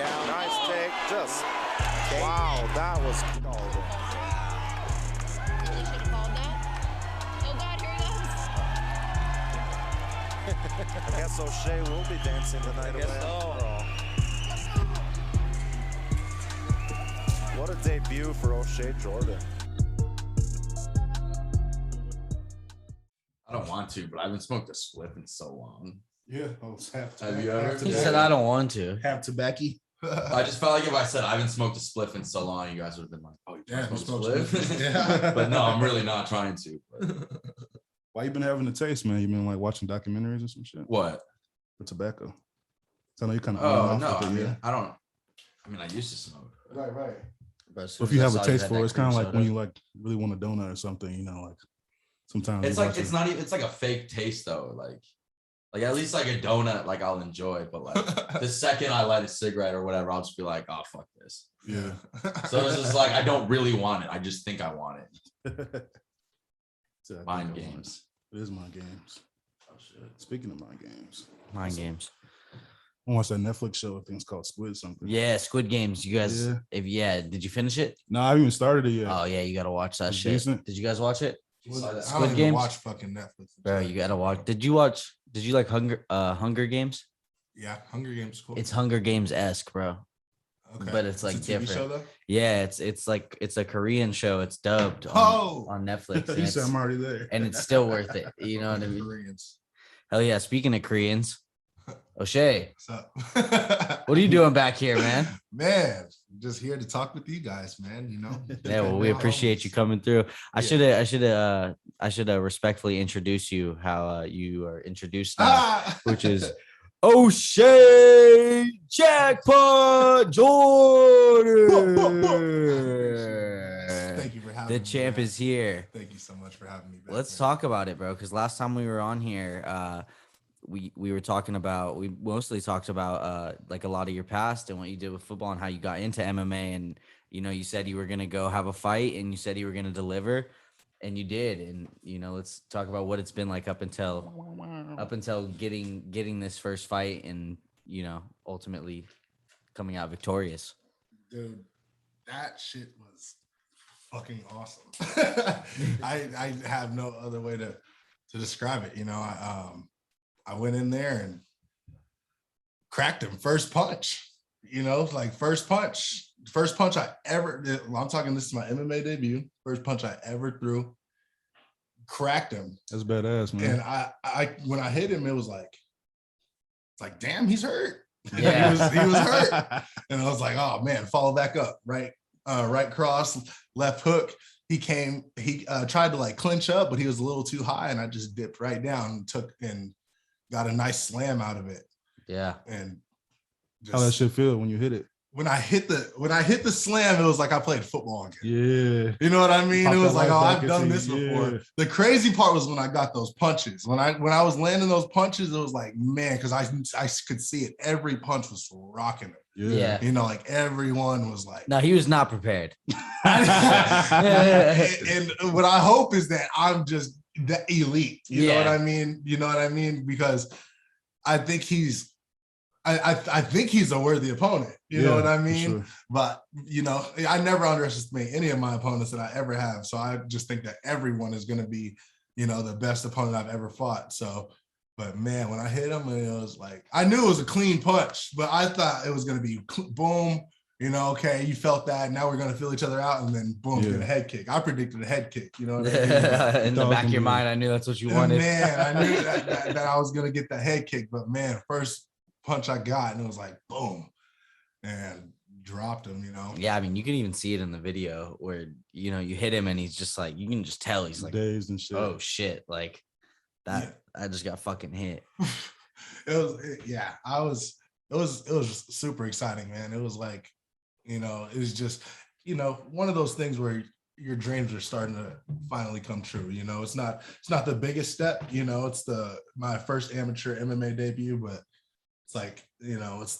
down. Nice take. Just, wow, that was called. Really should have called that. Oh God, here he goes. I guess O'Shea will be dancing tonight. I guess so. What a debut for O'Shea Jordan. I don't want to, but I haven't smoked a spliff in so long. Yeah, I was half. Have you ever? He said I don't want to. Half tobacco. I just felt like if I said I haven't smoked a spliff in so long, you guys would have been like, "Oh, you Yeah, smoked a spliff?" Yeah. But no, I'm really not trying to. But. Why you been having the taste, man? You been like watching documentaries or some shit? What? For tobacco. So I know you kind of. Oh no, I mean, I don't. I mean, I used to smoke. Right. But So if you have a taste for it, it's kind of like when you like really want a donut or something, you know, like sometimes It's like it's not even. It's like a fake taste though. Like at least like a donut, like I'll enjoy. But like the second I light a cigarette or whatever, I'll just be like, oh fuck this. Yeah. So it's just like I don't really want it. I just think I want it. Exactly. Mind games. It is mind games. Oh shit. Speaking of mind games, Mind games. I watched that Netflix show. I think it's called Squid something. Yeah, Squid Games. You guys, Yeah. did you finish it? No, I haven't even started it yet. Oh yeah, you gotta watch that It's shit. decent. Did you guys watch it? I Squid don't even Games? watch fucking Netflix. Bro, you gotta watch. Did you like Hunger Games? Yeah, Hunger Games. Cool. It's Hunger Games-esque, bro. Okay. but it's like a TV different. show, though? Yeah, it's like it's a Korean show. It's dubbed on Netflix. You said I'm already there. And it's still worth it. You know what I mean? Koreans. Hell yeah. Speaking of Koreans, O'Shea, What's up? what are you doing back here, man? Man, just here to talk with you guys, man. You know. Yeah, well, we appreciate you coming through. I should have respectfully introduced you how you are introduced now, which is O'Shea Jackpot Jordan. Thank you for having The me. champ man. is here. Thank you so much for having me. Let's talk about it, bro. Because last time we were on here, we mostly talked about like a lot of your past and what you did with football and how you got into MMA. And you said you were gonna go have a fight, and you said you were gonna deliver, and you did. And let's talk about what it's been like up until getting this first fight, and ultimately coming out victorious. Dude, that shit was fucking awesome. I have no other way to describe it. I went in there and cracked him first punch. First punch I ever. I'm talking. This is my MMA debut. First punch I ever threw. Cracked him. That's badass, man. And I when I hit him, it was like, damn, he's hurt. Yeah. he was hurt. And I was like, oh man, follow back up, right cross, left hook. He tried to like clinch up, but he was a little too high, and I just dipped right down and got a nice slam out of it. Yeah. And How that shit feel when you hit it? When I hit the slam, it was like I played football again. Yeah. You know what I mean? Pop It was that like, oh, life I've back done into this you. before. Yeah. The crazy part was when I got those punches. When I was landing those punches, it was like, man, because I could see it. Every punch was rocking it. Yeah. Like everyone was like, No, he was not prepared. and what I hope is that I'm just the elite. You know what I mean? You know what I mean? Because I think he's a worthy opponent. You know what I mean? Sure. But I never underestimate any of my opponents that I ever have. So I just think that everyone is going to be, the best opponent I've ever fought. So, but man, when I hit him, it was like, I knew it was a clean punch, but I thought it was going to be boom. Okay, you felt that. Now we're going to feel each other out, and then boom, get a head kick. I predicted a head kick. You know what I mean? In the back of your mind, I knew that's what you wanted. Man, I knew that I was going to get the head kick, but man, first punch I got, and it was like boom, and dropped him. Yeah, I mean, you can even see it in the video where you hit him, and he's just like, you can just tell he's like dazed and shit. Oh shit, like that. Yeah. I just got fucking hit. It was super exciting, man. It was like, it was just, one of those things where your dreams are starting to finally come true. It's not the biggest step, it's my first amateur MMA debut, but it's like, it's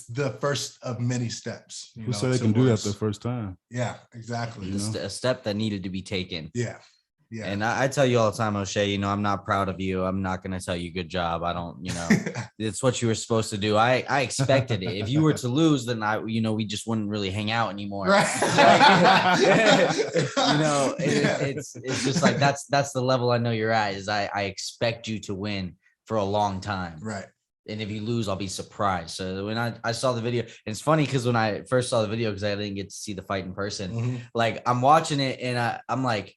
the first of many steps. Who said they can do that the first time? Yeah, exactly. A step that needed to be taken. Yeah. Yeah. And I tell you all the time, O'Shea, you know, I'm not proud of you. I'm not going to tell you good job. I don't, you know, it's what you were supposed to do. I expected it. If you were to lose, then we just wouldn't really hang out anymore. Right. You know, it's just like, that's the level I know you're at, is I expect you to win for a long time. Right. And if you lose, I'll be surprised. So when I saw the video, and it's funny because when I first saw the video, because I didn't get to see the fight in person, like I'm watching it and I'm like,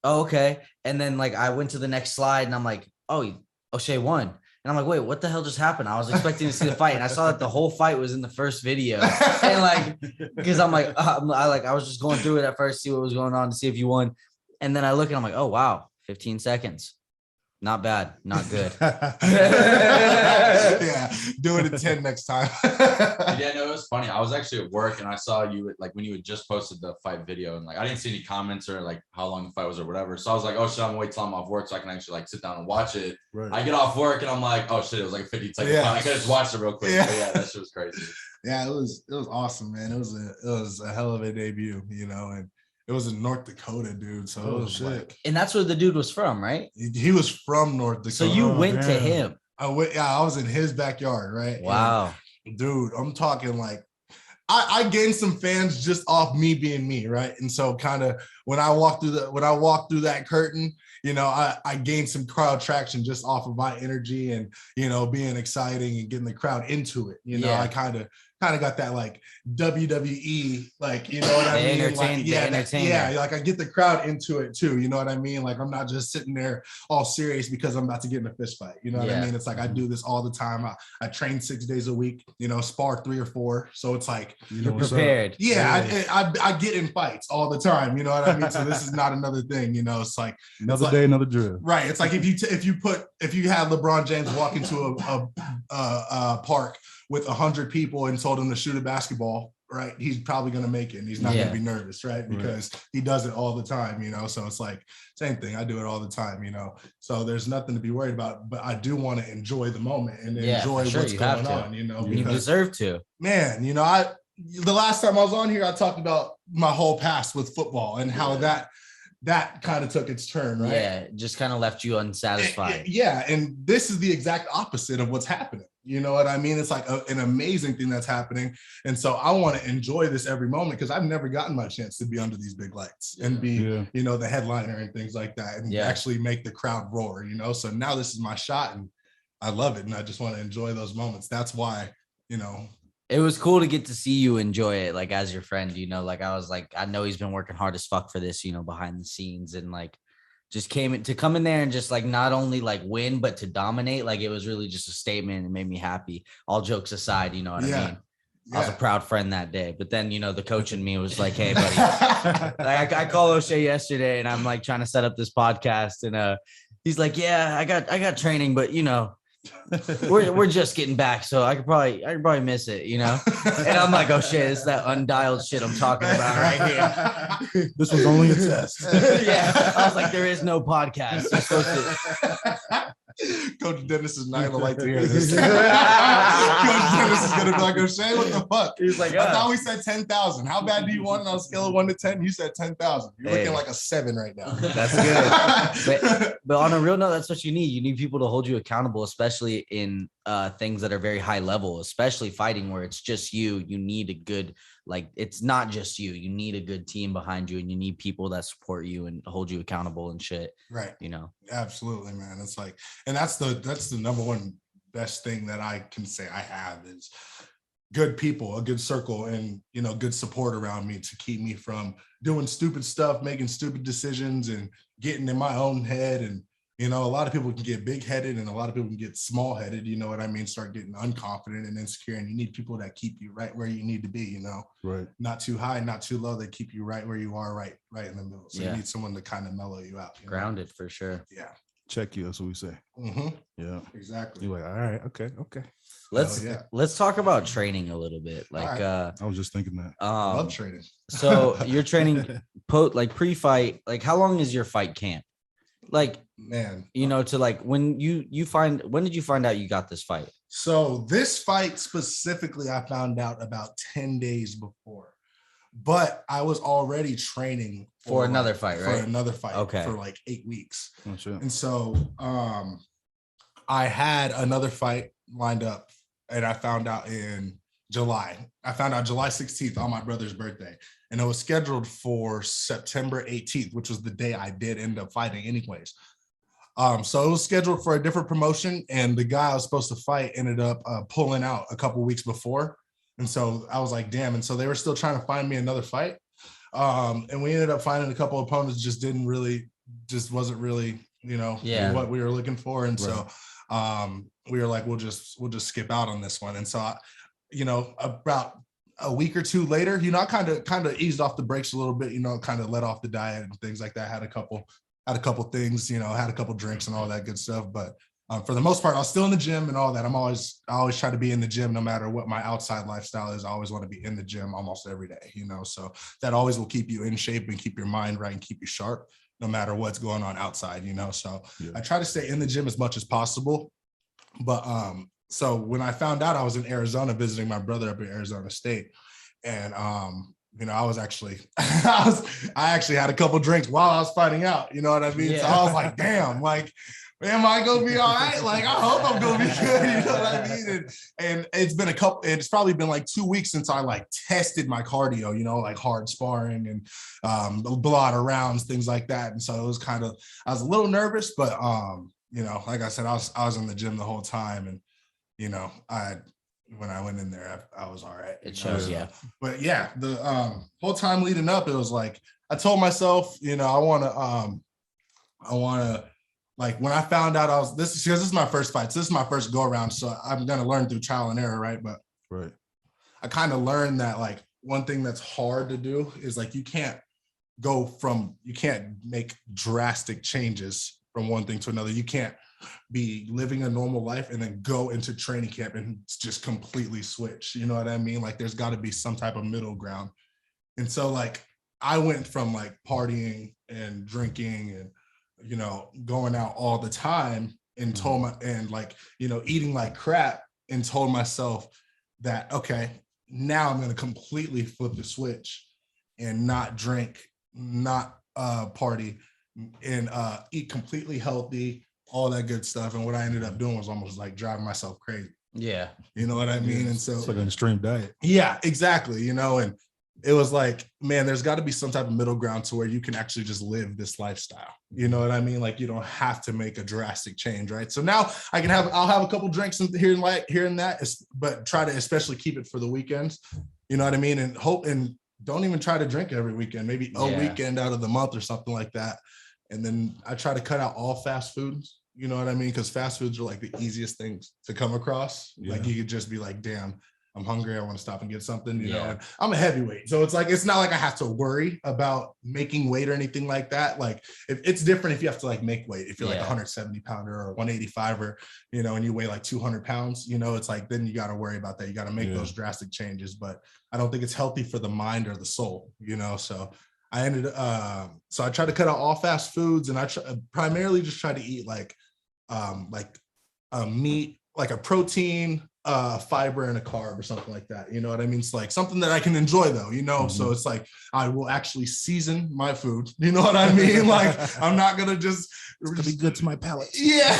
oh, okay. And then like I went to the next slide and I'm like, oh, O'Shea won. And I'm like, wait, what the hell just happened? I was expecting to see the fight. And I saw that the whole fight was in the first video. And like, because I'm like, I was just going through it at first, see what was going on, to see if you won. And then I look and I'm like, oh, wow, 15 seconds. Not bad. Not good. Yeah. Do it at 10 next time. Yeah, no, it was funny. I was actually at work and I saw you like when you had just posted the fight video, and like I didn't see any comments or like how long the fight was or whatever. So I was like, oh shit, I'm gonna wait till I'm off work so I can actually like sit down and watch it. Right. I get off work and I'm like, oh shit, it was like a 50-second fight. I could just watch it real quick. Yeah. But yeah, that shit was crazy. Yeah, it was awesome, man. It was a hell of a debut, you know, and it was in North Dakota, dude. So it was like, And that's where the dude was from, right? he was from North Dakota. So you went to him. I was in his backyard, right? Wow. And, dude, I'm talking like I gained some fans just off me being me, right? And so kind of when I walked through that curtain, you know, I gained some crowd traction just off of my energy and, you know, being exciting and getting the crowd into it. You know, I kind of got that like WWE, like, you know what I mean? Like, yeah, like I get the crowd into it too. You know what I mean? Like I'm not just sitting there all serious because I'm about to get in a fist fight. You know what I mean? It's like I do this all the time. I train 6 days a week, you know, spar 3 or 4. So it's like you're prepared. Yeah, I get in fights all the time. You know what I mean? So this is not another thing. You know, it's like another day, another drill. Right. It's like if you had LeBron James walk into a park with 100 people and told him to shoot a basketball, right? He's probably going to make it and he's not going to be nervous, right? Because he does it all the time, you know? So it's like, same thing. I do it all the time, you know? So there's nothing to be worried about, but I do want to enjoy the moment and enjoy what's going on, you know? You deserve to. Man, you know, the last time I was on here, I talked about my whole past with football and how that kind of took its turn, right? Yeah, just kind of left you unsatisfied. Yeah, and this is the exact opposite of what's happening. You know what I mean? It's like an amazing thing that's happening. And so I want to enjoy this every moment because I've never gotten my chance to be under these big lights and be, you know, the headliner and things like that and actually make the crowd roar, you know? So now this is my shot and I love it. And I just want to enjoy those moments. That's why, you know, it was cool to get to see you enjoy it, like as your friend, you know, like I was like, I know he's been working hard as fuck for this, you know, behind the scenes, and like just come in there and just like not only like win, but to dominate. Like it was really just a statement and made me happy. All jokes aside, you know what I mean? I was a proud friend that day, but then, you know, the coach in me was like, hey buddy, like I called O'Shea yesterday and I'm like trying to set up this podcast and he's like, yeah, I got training, but you know, we're just getting back, so I could probably miss it, you know. And I'm like, oh shit, it's that undialed shit I'm talking about right here. This was only a test. Yeah, I was like, there is no podcast. You're supposed to. Coach Dennis is not gonna like to hear this. Coach Dennis is gonna be like, O'Shea, what the fuck? He's like, I thought we said 10,000. How bad do you want on a scale of 1 to 10? You said 10,000. You're looking like a 7 right now. That's good. But on a real note, that's what you need. You need people to hold you accountable, especially in things that are very high level, especially fighting where it's just you. You need a good, like, it's not just you. You need a good team behind you, and you need people that support you and hold you accountable and shit. Right. You know. Absolutely, man. It's like, and that's the number one best thing that I can say I have is good people, a good circle, and, you know, good support around me to keep me from doing stupid stuff, making stupid decisions, and getting in my own head. And, you know, a lot of people can get big headed and a lot of people can get small headed, you know what I mean? Start getting unconfident and insecure. And you need people that keep you right where you need to be, you know, right? Not too high, not too low. They keep you right where you are, right in the middle. So you need someone to kind of mellow you out. Grounded for sure. Yeah. Check you. That's what we say. Yeah, exactly. You're like, all right, okay. Let's talk about training a little bit. Like, I was just thinking that. I love training. So you're training like pre-fight. Like, how long is your fight camp? Like, man, you know, to like when did you find out you got this fight? So this fight specifically, I found out about 10 days before. but I was already training For another fight, right? For another fight, Okay. for like 8 weeks. Oh, shit. And so I had another fight lined up, and I found out in July. I found out July 16th on my brother's birthday, and it was scheduled for September 18th, which was the day I did end up fighting anyways. So it was scheduled for a different promotion, and the guy I was supposed to fight ended up pulling out a couple weeks before. And so I was like, damn. And so they were still trying to find me another fight. And we ended up finding a couple of opponents just wasn't really, what we were looking for. And so we were like, we'll just skip out on this one. And so, about a week or two later, I kind of eased off the brakes a little bit, kind of let off the diet and things like that. Had a couple things, had a couple drinks and all that good stuff. But for the most part, I was still in the gym and all that. I always try to be in the gym no matter what my outside lifestyle is. I always want to be in the gym almost every day, so that always will keep you in shape and keep your mind right and keep you sharp no matter what's going on outside, So I try to stay in the gym as much as possible. But so when I found out I was in Arizona visiting my brother up in Arizona State, and I was actually, I actually had a couple drinks while I was finding out, you know what I mean? Yeah. So I was like, damn, like, am I gonna be all right? Like, I hope I'm gonna be good, you know what I mean? And it's probably been like 2 weeks since I like tested my cardio, like hard sparring and a lot of rounds, things like that. And so it was I was a little nervous, but like I said, I was in the gym the whole time, and when I went in there, I was all right. It shows, yeah. But yeah, the whole time leading up, it was like I told myself, I want to, like, when I found out this is my first fight. So this is my first go around. So I'm gonna learn through trial and error, right? But I kind of learned that like one thing that's hard to do is like you can't make drastic changes from one thing to another. You can't be living a normal life and then go into training camp and just completely switch. You know what I mean? Like there's got to be some type of middle ground. And so like I went from like partying and drinking and going out all the time and eating like crap, and told myself that, okay, now I'm going to completely flip the switch and not drink, not party, and eat completely healthy, all that good stuff. And what I ended up doing was almost like driving myself crazy. Yeah. You know what I mean? And so it's like an extreme diet. Yeah, exactly. And it was like, man, there's got to be some type of middle ground to where you can actually just live this lifestyle. You know what I mean? Like you don't have to make a drastic change, right? So now I'll have a couple drinks here and that, but try to especially keep it for the weekends. You know what I mean? And don't even try to drink every weekend, maybe a weekend out of the month or something like that. And then I try to cut out all fast foods. You know what I mean? Because fast foods are like the easiest things to come across. Yeah. Like you could just be like, damn, I'm hungry. I want to stop and get something, you know, and I'm a heavyweight. So it's not like I have to worry about making weight or anything like that. Like it's different if you have to like make weight. If you're like 170 pounder or 185 or, and you weigh like 200 pounds, it's like, then you got to worry about that. You got to make those drastic changes, but I don't think it's healthy for the mind or the soul, so I so I try to cut out all fast foods, and I primarily just try to eat like meat, like a protein, fiber, and a carb or something like that. You know what I mean? It's like something that I can enjoy though, so it's like, I will actually season my food. You know what I mean? Like I'm not going to just, it's gonna be good to my palate. Yeah.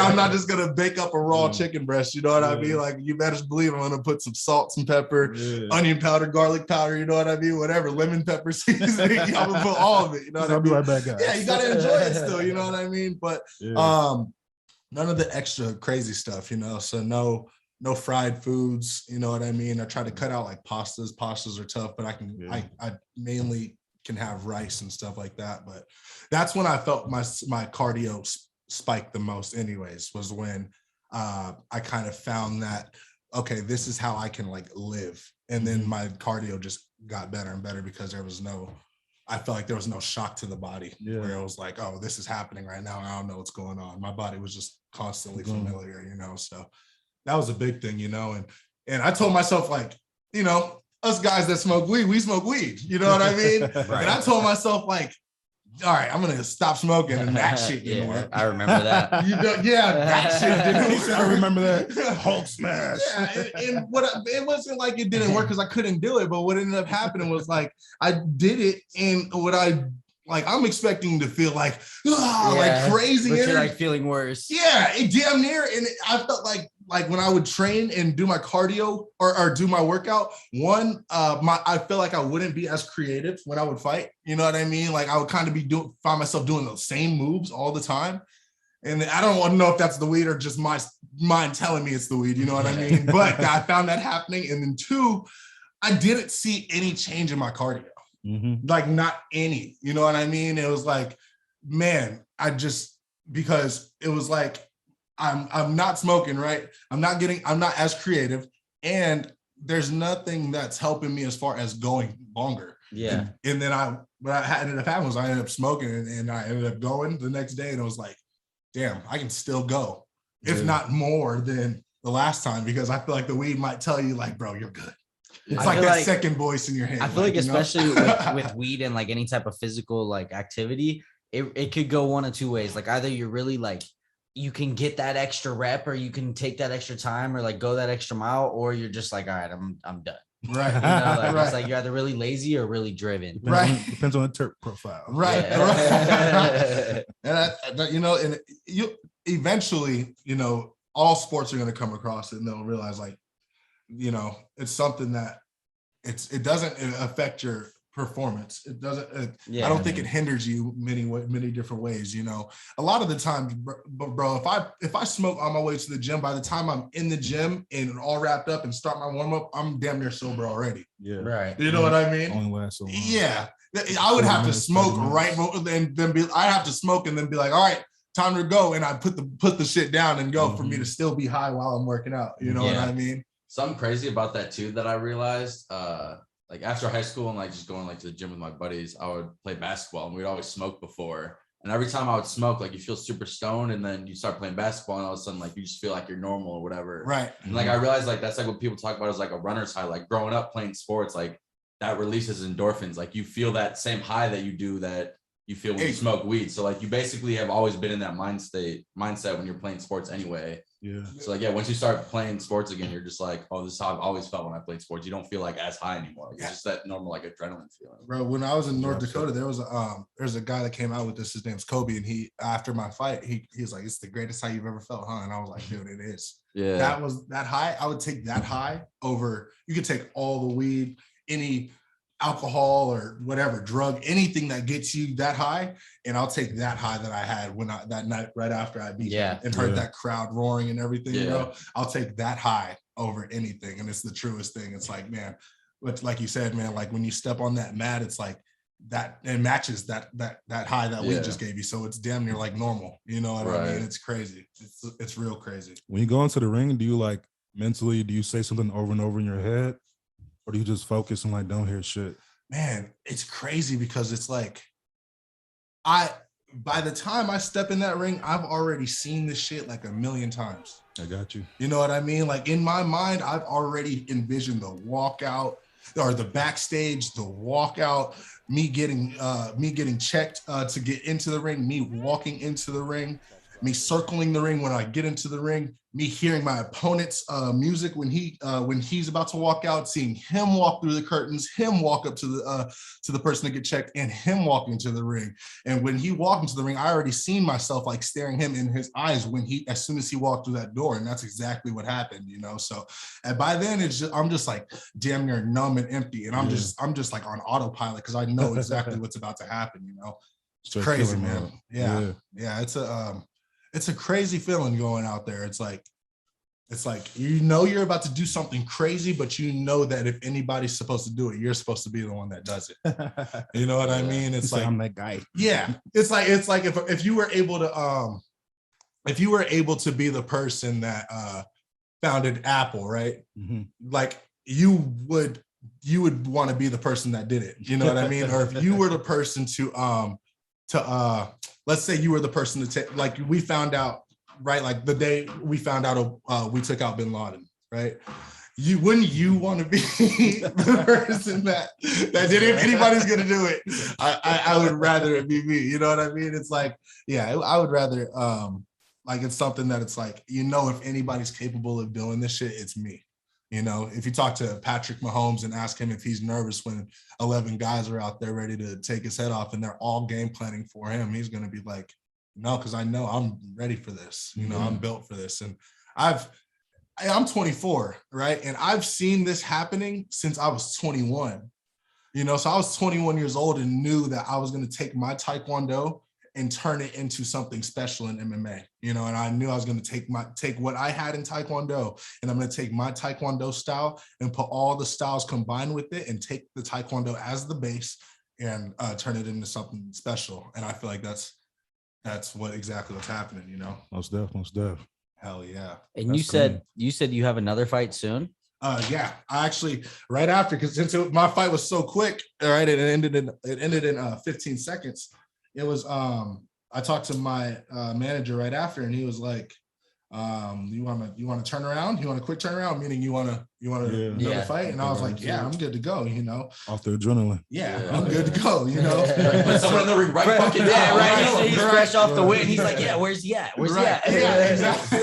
I'm not just going to bake up a raw chicken breast. You know what I mean? Like you better believe I'm going to put some salt, some pepper, onion powder, garlic powder. You know what I mean? Whatever, lemon pepper seasoning. I'm going to put all of it. You know what I mean? I'll be right back, guys. Yeah, you got to enjoy it still. You know what I mean? But none of the extra crazy stuff, so no fried foods, you know what I mean? I try to cut out like pastas. Pastas are tough, but I mainly can have rice and stuff like that. But that's when I felt my cardio spike the most anyways, was when I kind of found that, okay, this is how I can like live. And then my cardio just got better and better because I felt like there was no shock to the body where it was like, oh, this is happening right now. I don't know what's going on. My body was just constantly familiar, so that was a big thing, and I told myself like, us guys that smoke weed, we smoke weed. You know what I mean? Right. And I told myself like, all right, I'm gonna stop smoking, and that shit didn't work. I remember that. You know, yeah, that shit didn't work. I remember that Hulk smash. Yeah, and it wasn't like it didn't work because I couldn't do it, but what ended up happening was like I did it, and I'm expecting to feel like like crazy, but you're like feeling worse. Yeah, it damn near, and I felt like when I would train and do my cardio or do my workout, I feel like I wouldn't be as creative when I would fight. You know what I mean? Like I would kind of find myself doing those same moves all the time. And I don't want to know if that's the weed or just my mind telling me it's the weed. You know what I mean? But I found that happening. And then 2, I didn't see any change in my cardio. Mm-hmm. Like not any. You know what I mean? It was like, man, because it was like, I'm not smoking, right? I'm not as creative, and there's nothing that's helping me as far as going longer. Yeah. And then what ended up happening was I ended up smoking, and I ended up going the next day, and it was like, damn, I can still go, if not more than the last time, because I feel like the weed might tell you like, bro, you're good. It's like that second voice in your head. I feel like especially with weed and like any type of physical like activity, it could go one of two ways. Like either you're really like, you can get that extra rep, or you can take that extra time, or like go that extra mile, or you're just like, all right, I'm done. Right. You know, like right. It's like you're either really lazy or really driven. Depends on the Turk profile. Right. Yeah. And and you eventually, all sports are going to come across it, and they'll realize like, it's something that it doesn't affect your performance. It doesn't. I don't think it hinders you many different ways. A lot of the times, bro, if I smoke on my way to the gym, by the time I'm in the gym and all wrapped up and start my warm up, I'm damn near sober already. Yeah. Right. You know what I mean? Only lasts so long. Yeah. I would have to smoke right, and then I have to smoke and then be like, all right, time to go, and I put the shit down and go for me to still be high while I'm working out. You know what I mean? Something crazy about that too that I realized, like after high school and like just going like to the gym with my buddies, I would play basketball, and we'd always smoke before. And every time I would smoke, like you feel super stoned, and then you start playing basketball, and all of a sudden like you just feel like you're normal or whatever. Right. And like I realized like that's like what people talk about is like a runner's high. Like growing up playing sports, like that releases endorphins. Like you feel that same high that you do that you feel when you smoke weed. So like you basically have always been in that mindset when you're playing sports anyway. Yeah. So like, once you start playing sports again, you're just like, oh, this is how I've always felt when I played sports. You don't feel like as high anymore. Like, it's just that normal like adrenaline feeling. Bro, when I was in North Dakota, there's a guy that came out with this. His name's Kobe, and after my fight, he was like, "It's the greatest high you've ever felt, huh?" And I was like, "Dude, it is." Yeah. That was that high. I would take that high over. You could take all the weed, any alcohol or whatever drug, anything that gets you that high, and I'll take that high that I had that night right after I beat him and heard that crowd roaring and everything. Bro, I'll take that high over anything, and it's the truest thing. It's like, man, but like you said, man, like when you step on that mat, it's like that it matches that high that we just gave you, so it's damn near like normal. You know what I mean? It's crazy. It's real crazy. When you go into the ring, do you like mentally? Do you say something over and over in your head? Or do you just focus and like don't hear shit? Man, it's crazy because it's like by the time I step in that ring, I've already seen this shit like a million times. I got you. You know what I mean? Like in my mind, I've already envisioned the walkout or the backstage, the walkout, me getting checked to get into the ring, me walking into the ring, me circling the ring when I get into the ring, me hearing my opponent's music when he's about to walk out, seeing him walk through the curtains, him walk up to the person to get checked, and him walk into the ring. And when he walked into the ring, I already seen myself like staring him in his eyes as soon as he walked through that door, and that's exactly what happened, you know. So, and by then I'm just like damn near numb and empty, and I'm just like on autopilot because I know exactly what's about to happen, you know. It's crazy, man. Yeah. It's a crazy feeling going out there. It's like you're about to do something crazy, but you know that if anybody's supposed to do it, you're supposed to be the one that does it. You know what I mean? It's like I'm that guy. Yeah. It's like if you were able to be the person that founded Apple, right? Mm-hmm. Like you would want to be the person that did it. You know what I mean? Or if you were the person to let's say you were the person to take, like we found out, right? Like the day we found out we took out bin Laden, right? wouldn't you want to be the person that did it? If anybody's gonna do it, I would rather it be me. You know what I mean? It's like, yeah, I would rather like it's something that it's like, if anybody's capable of doing this shit, it's me. If you talk to Patrick Mahomes and ask him if he's nervous when 11 guys are out there ready to take his head off and they're all game planning for him, he's gonna be like, no, because I know I'm ready for this. I'm built for this. And I'm 24, right? And I've seen this happening since I was 21. So I was 21 years old and knew that I was going to take my Taekwondo and turn it into something special in MMA. And I knew I was going to take what I had in Taekwondo, and I'm going to take my Taekwondo style and put all the styles combined with it and take the Taekwondo as the base and turn it into something special. And I feel like that's exactly what's happening. Most definitely. Hell yeah. And That's you said you have another fight soon? Yeah, I actually right after, because since my fight was so quick, all right, it ended in 15 seconds. It was I talked to my manager right after, and he was like, you want to turn around? You want a quick turnaround? Meaning you want to fight? And I was like, yeah, I'm good to go. Off the adrenaline. Yeah, I'm good to go. Put someone in the ring right fucking Yeah, now. right. He's fresh off the win. He's like, yeah, where's he at? Where's he at? Yeah, exactly.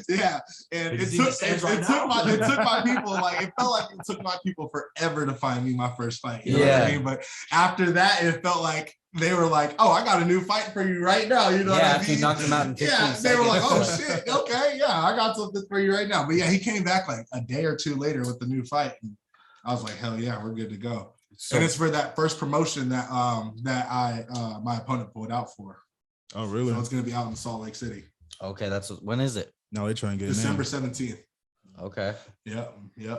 Yeah, and it took my people, like, it felt like it took my people forever to find me my first fight. You know what I mean? But after that, it felt like they were like, oh, I got a new fight for you right now. You know what I mean? After you knocked him out in 15 seconds. They were like, oh shit, okay, yeah, I got something for you right now. But yeah, he came back like a day or two later with the new fight. And I was like, hell yeah, we're good to go. So, and it's for that first promotion that my opponent pulled out for. Oh, really? So it's gonna be out in Salt Lake City. Okay, when is it? No, they trying to get December 17th. Okay. Yep.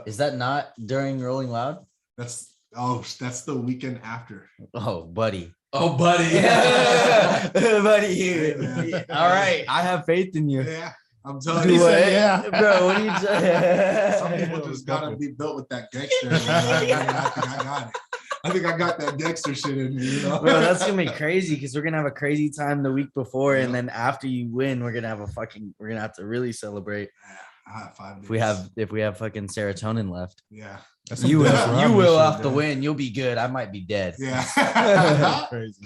Is that not during Rolling Loud? That's the weekend after. Oh, buddy. Buddy. Hey, all right, I have faith in you. Yeah, I'm telling you. Yeah, bro. What are you? Some people just gotta be built with that gangster. I think I got it. I think I got that gangster shit in me. Bro, that's gonna be crazy because we're gonna have a crazy time the week before, and then after you win, we're gonna have to really celebrate. I have 5 days. If we have fucking serotonin left. Yeah. You will off the win. You'll be good. I might be dead. Yeah. Crazy.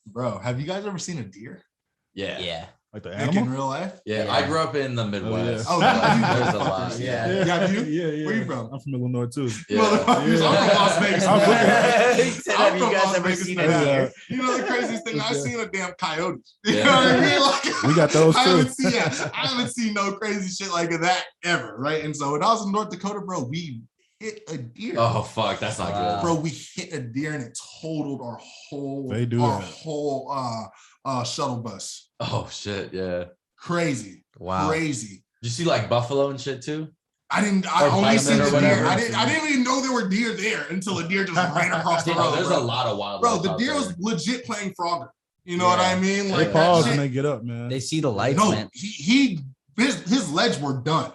Bro, have you guys ever seen a deer? Yeah. Like the Like animal? in real life? Yeah, I grew up in the Midwest. Oh, yeah. There's a lot. Yeah. You? Yeah. Where you from? I'm from Illinois too. Yeah. I'm from Las Vegas. He said, have you guys ever seen a deer? You know the craziest thing? I've seen a damn coyote. You Yeah. know what I mean? Like, We got those too. I haven't seen no crazy shit like that ever, right? And so when I was in North Dakota, bro, we hit a deer. Oh fuck, that's not good. Bro, we hit a deer and it totaled our whole shuttle bus. Oh shit, yeah. Crazy. Wow. Crazy. Did you see like buffalo and shit too? I only seen the deer. I didn't even know there were deer there until a deer just ran across the road. There's a lot of wild. Bro, the deer was legit playing Frogger. You know what I mean? They Like pause that when shit. they get up, man. They see the lights, No, man. his legs were done.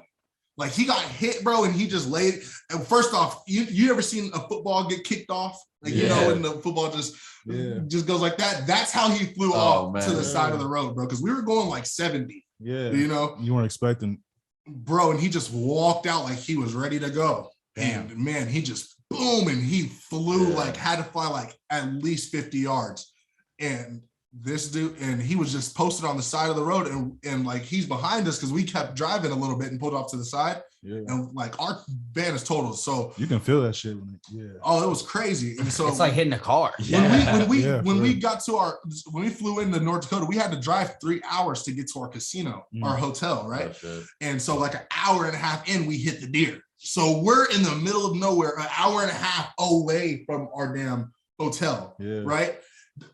Like he got hit, bro, and he just laid. And first off, you ever seen a football get kicked off? Like you know, when the football just goes like that. That's how he flew off to the side of the road, bro. Because we were going like 70. Yeah, you know, you weren't expecting, bro, and he just walked out like he was ready to go. Damn. And man, he just boom, and he flew like had to fly like at least 50 yards. And this dude, and he was just posted on the side of the road, and like he's behind us because we kept driving a little bit and pulled off to the side. Yeah. And like our van is totaled. So you can feel that shit. Oh, it was crazy. And so it's like hitting a car. When we got to when we flew into North Dakota, we had to drive 3 hours to get to our casino, our hotel, right? And so like an hour and a half in, we hit the deer. So we're in the middle of nowhere, an hour and a half away from our damn hotel, right?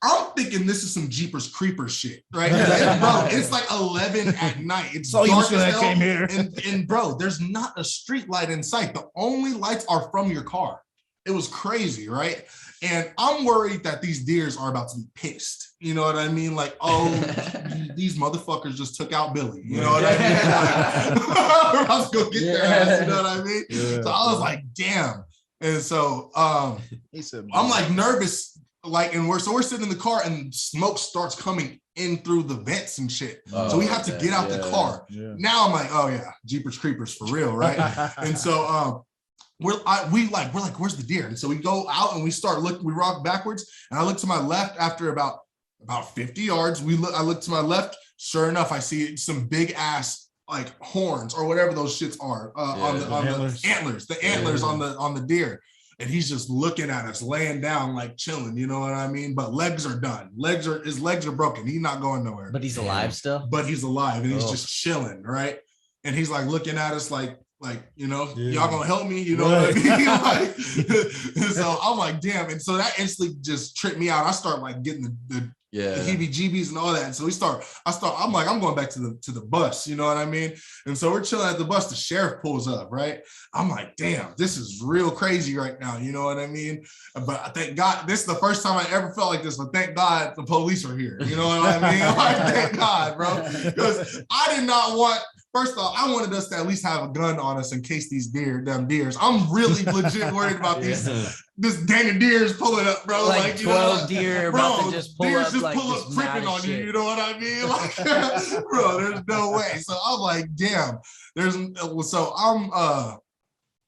I'm thinking this is some Jeepers Creepers shit, right? Bro, it's like 11 at night. It's dark as hell. Came here. And bro, there's not a street light in sight. The only lights are from your car. It was crazy, right? And I'm worried that these deers are about to be pissed. You know what I mean? Like, oh, these motherfuckers just took out Billy. You know what I mean? Like, we're about to go get their ass. You know what I mean? Yeah. So I was like, damn. And so I'm like nervous. Like, and we're sitting in the car and smoke starts coming in through the vents and shit. So we have to get out the car. Now I'm like, oh yeah, Jeepers Creepers for real, right? And so we're like, where's the deer? And so we go out and we start looking, we walk backwards, and I look to my left after about 50 yards. I look to my left, sure enough, I see some big ass like horns or whatever those shits are on the antlers on the deer. And he's just looking at us, laying down, like chilling, you know what I mean? But legs are done. His legs are broken. He's not going nowhere. But he's alive still? But he's alive, and he's just chilling, right? And he's like looking at us like, you know, y'all gonna help me, you know what I mean? Like, so I'm like, damn. And so that instantly just tripped me out. I start like getting the heebie-jeebies and all that. And so I'm like, I'm going back to the bus, you know what I mean? And so we're chilling at the bus, the sheriff pulls up, right? I'm like, damn, this is real crazy right now, you know what I mean? But thank God, this is the first time I ever felt like this, but thank God the police are here, you know what I mean? Like, thank God, bro. Because I did not want, first off, I wanted us to at least have a gun on us in case these deers. I'm really legit worried about this gang of deers pulling up, bro. Like 12 deer about to just pull deers up, just like, pull up just tripping on you, shit. you know what I mean? Like, bro, there's no way. So I'm like, damn.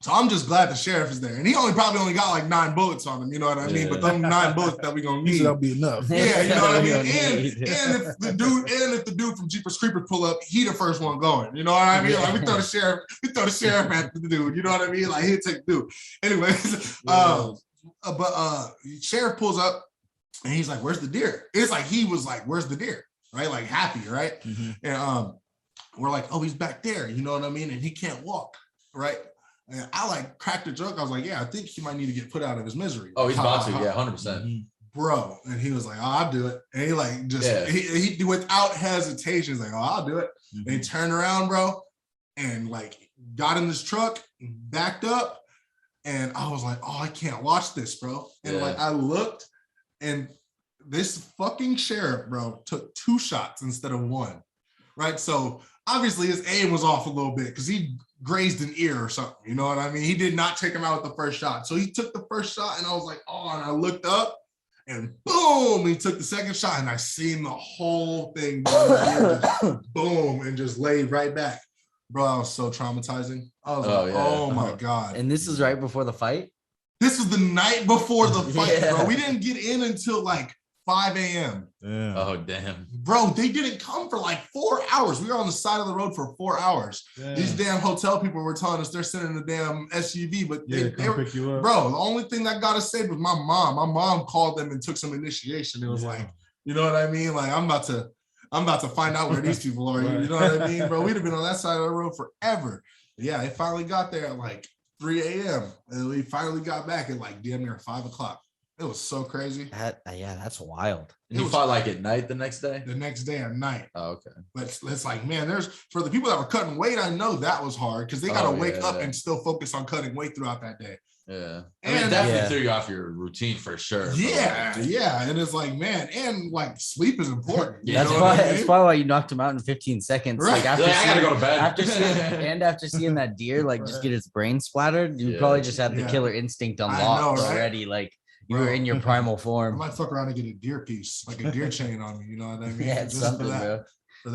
So I'm just glad the sheriff is there. And he probably only got like 9 bullets on him, you know what I mean? But them 9 bullets that we gonna need. That'll be enough. Yeah, you know what I mean? And if the dude from Jeepers Creepers pull up, he the first one going. You know what I mean? Like we throw the sheriff at the dude, you know what I mean? Like he'll take the dude. Anyways, sheriff pulls up and he's like, where's the deer? It's like he was like, where's the deer? Right? Like happy, right? Mm-hmm. And we're like, oh, he's back there, you know what I mean? And he can't walk, right? And I like cracked a joke. I was like, yeah, I think he might need to get put out of his misery. Oh, he's about to, yeah, 100%. Bro. And he was like, oh, I'll do it. And he like just he without hesitation, he's like, oh, I'll do it. Mm-hmm. And he turned around, bro, and like got in this truck, backed up, and I was like, oh, I can't watch this, bro. And like I looked, and this fucking sheriff, bro, took 2 shots instead of 1. Right. So obviously his aim was off a little bit because he grazed an ear or something. You know what I mean? He did not take him out with the first shot. So he took the first shot and I was like, oh, and I looked up and boom, he took the second shot and I seen the whole thing boom and just laid right back. Bro, I was so traumatizing. I was oh my God. And this is right before the fight? This was the night before the fight, bro. We didn't get in until like 5 a.m. Yeah. Oh, damn. Bro, they didn't come for like 4 hours. We were on the side of the road for 4 hours. Yeah. These damn hotel people were telling us they're sending the damn SUV, but they were, pick you up. Bro, the only thing that got us saved was my mom. My mom called them and took some initiation. It was like, you know what I mean? Like, I'm about to find out where these people are. You know what I mean, bro? We'd have been on that side of the road forever. Yeah, they finally got there at like 3 a.m. and we finally got back at like damn near 5 o'clock. It was so crazy. That's wild. And you fought like at night the next day? The next day at night. Oh, okay. But it's like, man, for the people that were cutting weight, I know that was hard because they got to wake up and still focus on cutting weight throughout that day. Yeah. I mean, it definitely threw you off your routine for sure. Yeah. Yeah. And it's like, man, and like sleep is important. That's probably why you knocked him out in 15 seconds. Right. Like after I gotta go to bed. After seeing that deer, like just get its brain splattered, you probably just had the killer instinct unlocked already. Like, you were in your primal form. I might fuck around and get a deer piece, like a deer chain on me. You know what I mean? Yeah, it's something, bro.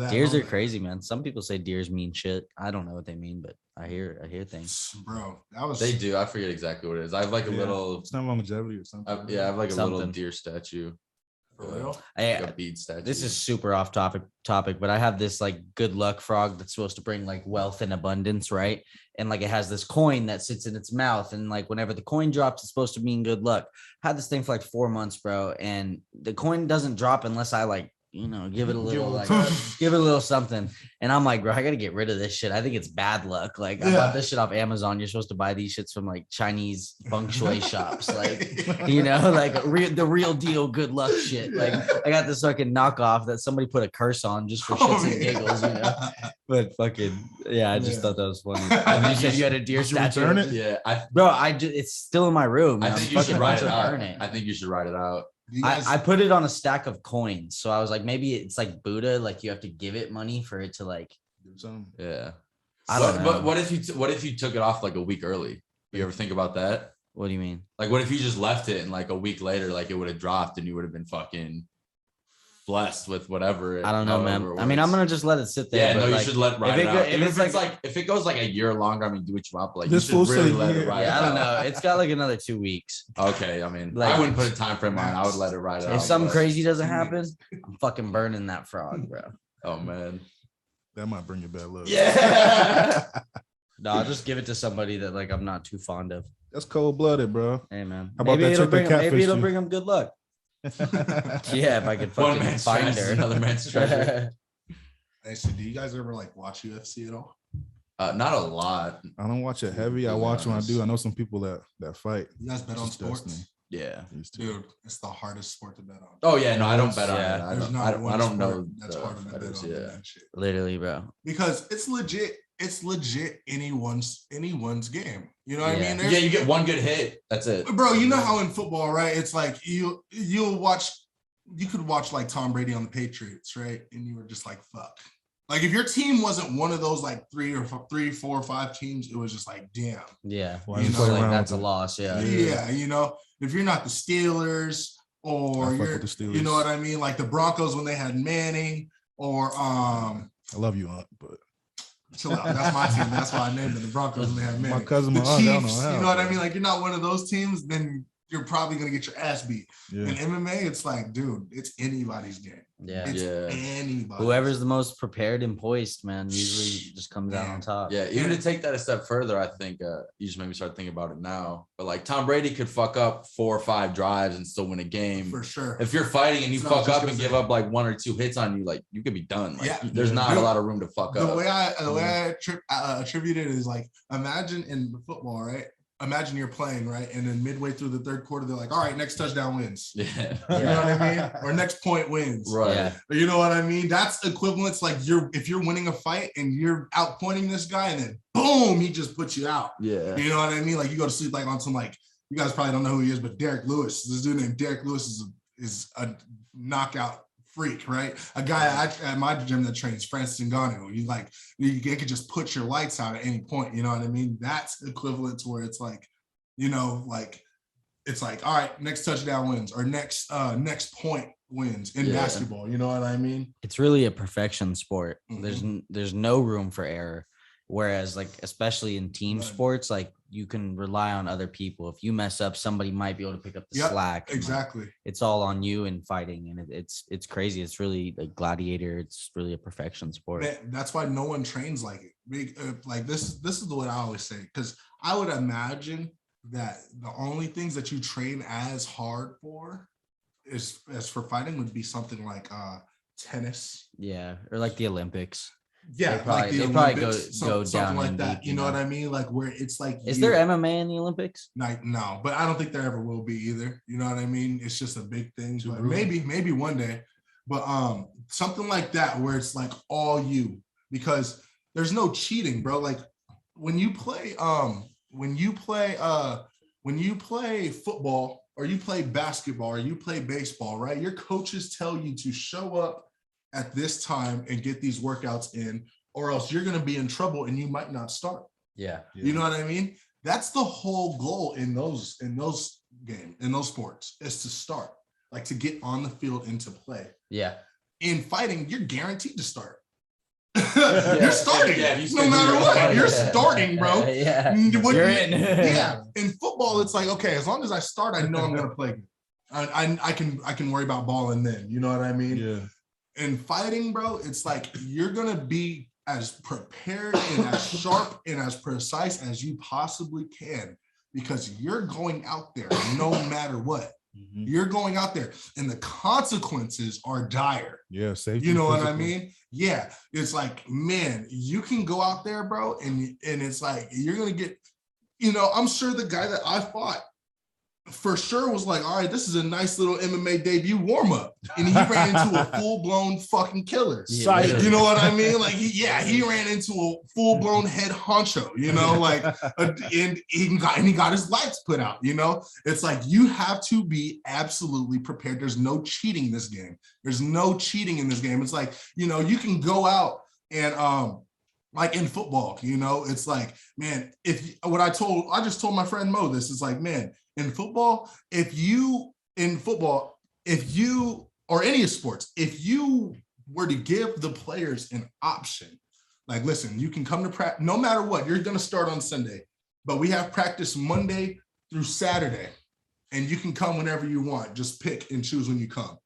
Deers are crazy, man. Some people say deers mean shit. I don't know what they mean, but I hear things. Bro, they do. I forget exactly what it is. I have like a little. It's not longevity or something. I have like a little deer statue. For real? Like a bead statue. This is super off topic, but I have this like good luck frog that's supposed to bring like wealth and abundance, right? And like it has this coin that sits in its mouth, and like whenever the coin drops, it's supposed to mean good luck. I had this thing for like 4 months, bro, and the coin doesn't drop unless I like, you know, give it a little something. And I'm like, bro, I gotta get rid of this shit. I think it's bad luck. Like I bought this shit off Amazon. You're supposed to buy these shits from like Chinese feng shui shops, like you know, like the real deal good luck shit. Like I got this fucking knockoff that somebody put a curse on just for shits and giggles, you know. But fucking I just thought that was funny. And you said you had a deer statue. Return it? Yeah, it's still in my room. I think you should write it out. I think you should write it out. I put it on a stack of coins, so I was like, maybe it's like Buddha, like you have to give it money for it to like do something. Yeah, I don't know. But what if you took it off like a week early? You ever think about that? What do you mean? Like, what if you just left it and like a week later, like it would have dropped and you would have been fucking blessed with whatever. I don't know, man. however it I mean, I'm works. gonna just let it sit there. Yeah, but no, you like, should let ride if it it go- out. if Even it's if it's like if it goes like a year longer, I mean, do what you want. But like, This you should fool really said let it year. ride. yeah, I don't out. know. It's got like another 2 weeks. Okay, I mean, Like- I wouldn't put a time frame on it. I would let it ride out. If something but- crazy doesn't happen, I'm fucking burning that frog, bro. Oh man. That might bring you bad luck. Yeah. No, I'll just give it to somebody that like I'm not too fond of. That's cold blooded, bro. Hey, man. How about Maybe that it'll chick that bring him, maybe catfished it'll you? bring him good luck. Yeah, if I could One fucking man's find trash her. is another man's treasure. Hey, so do you guys ever like watch UFC at all? Not a lot. I don't watch it heavy. I To be watch when I honest. do. I know some people that fight. You guys bet on It's sports? disgusting. Yeah. Used to. Dude, it's the hardest sport to bet on. Oh yeah, no, I don't bet on Yeah. it. I There's don't. not I don't, one I don't sport know that's the harder to bet fighters, on than yeah. that shit. Literally, bro. Because it's legit anyone's game. You know what Yeah. I mean? Yeah, you get one good hit. That's it. Bro, you know how in football, right? It's like you could watch like Tom Brady on the Patriots, right? And you were just like, fuck. Like if your team wasn't one of those like 3, 4, 5 teams, it was just like, damn. Yeah. Why you you know, play Like around that's a with it? loss. Yeah. Yeah, you know, if you're not the Steelers or I fuck you're, with the Steelers. you know what I mean? Like the Broncos when they had Manning or I love you, Aunt, but chill out. That's my team. That's why I named it the Broncos when they had Manning. my cousin, The my aunt, I don't Chiefs, know how. you know what I but- mean? Like you're not one of those teams, then you're probably gonna get your ass beat. Yeah. In MMA, it's like, dude, it's anybody's game. Yeah. It's Yeah. anybody. Whoever's the most prepared and poised, man, usually just comes out on top. Yeah, even to take that a step further, I think you just made me start thinking about it now. But like Tom Brady could fuck up 4 or 5 drives and still win a game. for sure. If you're fighting and you That's what I fuck was up just and gonna give say. up like 1 or 2 hits on you, like you could be done. Like Yeah. there's not Dude, a lot of room to fuck the up. way I attribute it is like, imagine in football, right? Imagine you're playing, right? And then midway through the third quarter, they're like, all right, next touchdown wins. Yeah. You know what I mean? Or next point wins. Right. Yeah. You know what I mean? That's equivalent to like if you're winning a fight and you're outpointing this guy and then boom, he just puts you out. Yeah. You know what I mean? Like you go to sleep like on some like, you guys probably don't know who he is, but Derek Lewis, this dude named Derek Lewis is a knockout freak, right? A guy at my gym that trains, Francis Ngannou. You could just put your lights out at any point. You know what I mean? That's equivalent to where it's like, you know, like it's like, all right, next touchdown wins or next point wins in Yeah. basketball. You know what I mean? It's really a perfection sport. Mhm. There's no room for error. Whereas like especially in team Right. sports, like you can rely on other people. If you mess up, somebody might be able to pick up the Yep, slack. and, like, Exactly. it's all on you in fighting, and it's crazy. It's really like gladiator. It's really a perfection sport. Man, that's why no one trains like it. Like this is what I always say, because I would imagine that the only things that you train as hard for is as for fighting would be something like tennis. Yeah, or like the Olympics. Yeah, They probably go down something like in that. deep, You know what I mean? Like where it's like, Is there MMA in the Olympics? like no, but I don't think there ever will be either. You know what I mean? It's just a big thing. Too But brutal. maybe one day. But something like that where it's like all you, because there's no cheating, bro. Like when you play football or you play basketball or you play baseball, right? Your coaches tell you to show up at this time and get these workouts in, or else you're going to be in trouble and you might not start. Yeah. You know what I mean? That's the whole goal in those sports, is to start, like to get on the field and to play. Yeah. In fighting, you're guaranteed to start. Yeah. You're starting, Yeah, you no still- matter what. Yeah. You're starting, bro. Yeah. What- You're in. Yeah. In football, it's like, okay, as long as I start, I know I'm gonna play. I can worry about balling then. You know what I mean? Yeah. In fighting, bro, it's like you're gonna be as prepared and as sharp and as precise as you possibly can, because you're going out there no matter what. Mhm. You're going out there and the consequences are dire. Yeah. Safety. You know what I physical. mean? Yeah. It's like, man, you can go out there, bro, and it's like you're gonna get, you know, I'm sure the guy that I fought for sure was like, all right, this is a nice little MMA debut warm-up. And he ran into a full-blown fucking killer. Yeah, You know what I mean? Like, he ran into a full-blown head honcho, you know, like, and he got his lights put out, you know? It's like, you have to be absolutely prepared. There's no cheating in this game. There's no cheating in this game. It's like, you know, you can go out and, like in football, you know, it's like, man, I just told my friend Mo this, it's like, man, in football, if you or any sports, if you were to give the players an option, like, listen, you can come to practice, no matter what, you're going to start on Sunday, but we have practice Monday through Saturday, and you can come whenever you want. Just pick and choose when you come.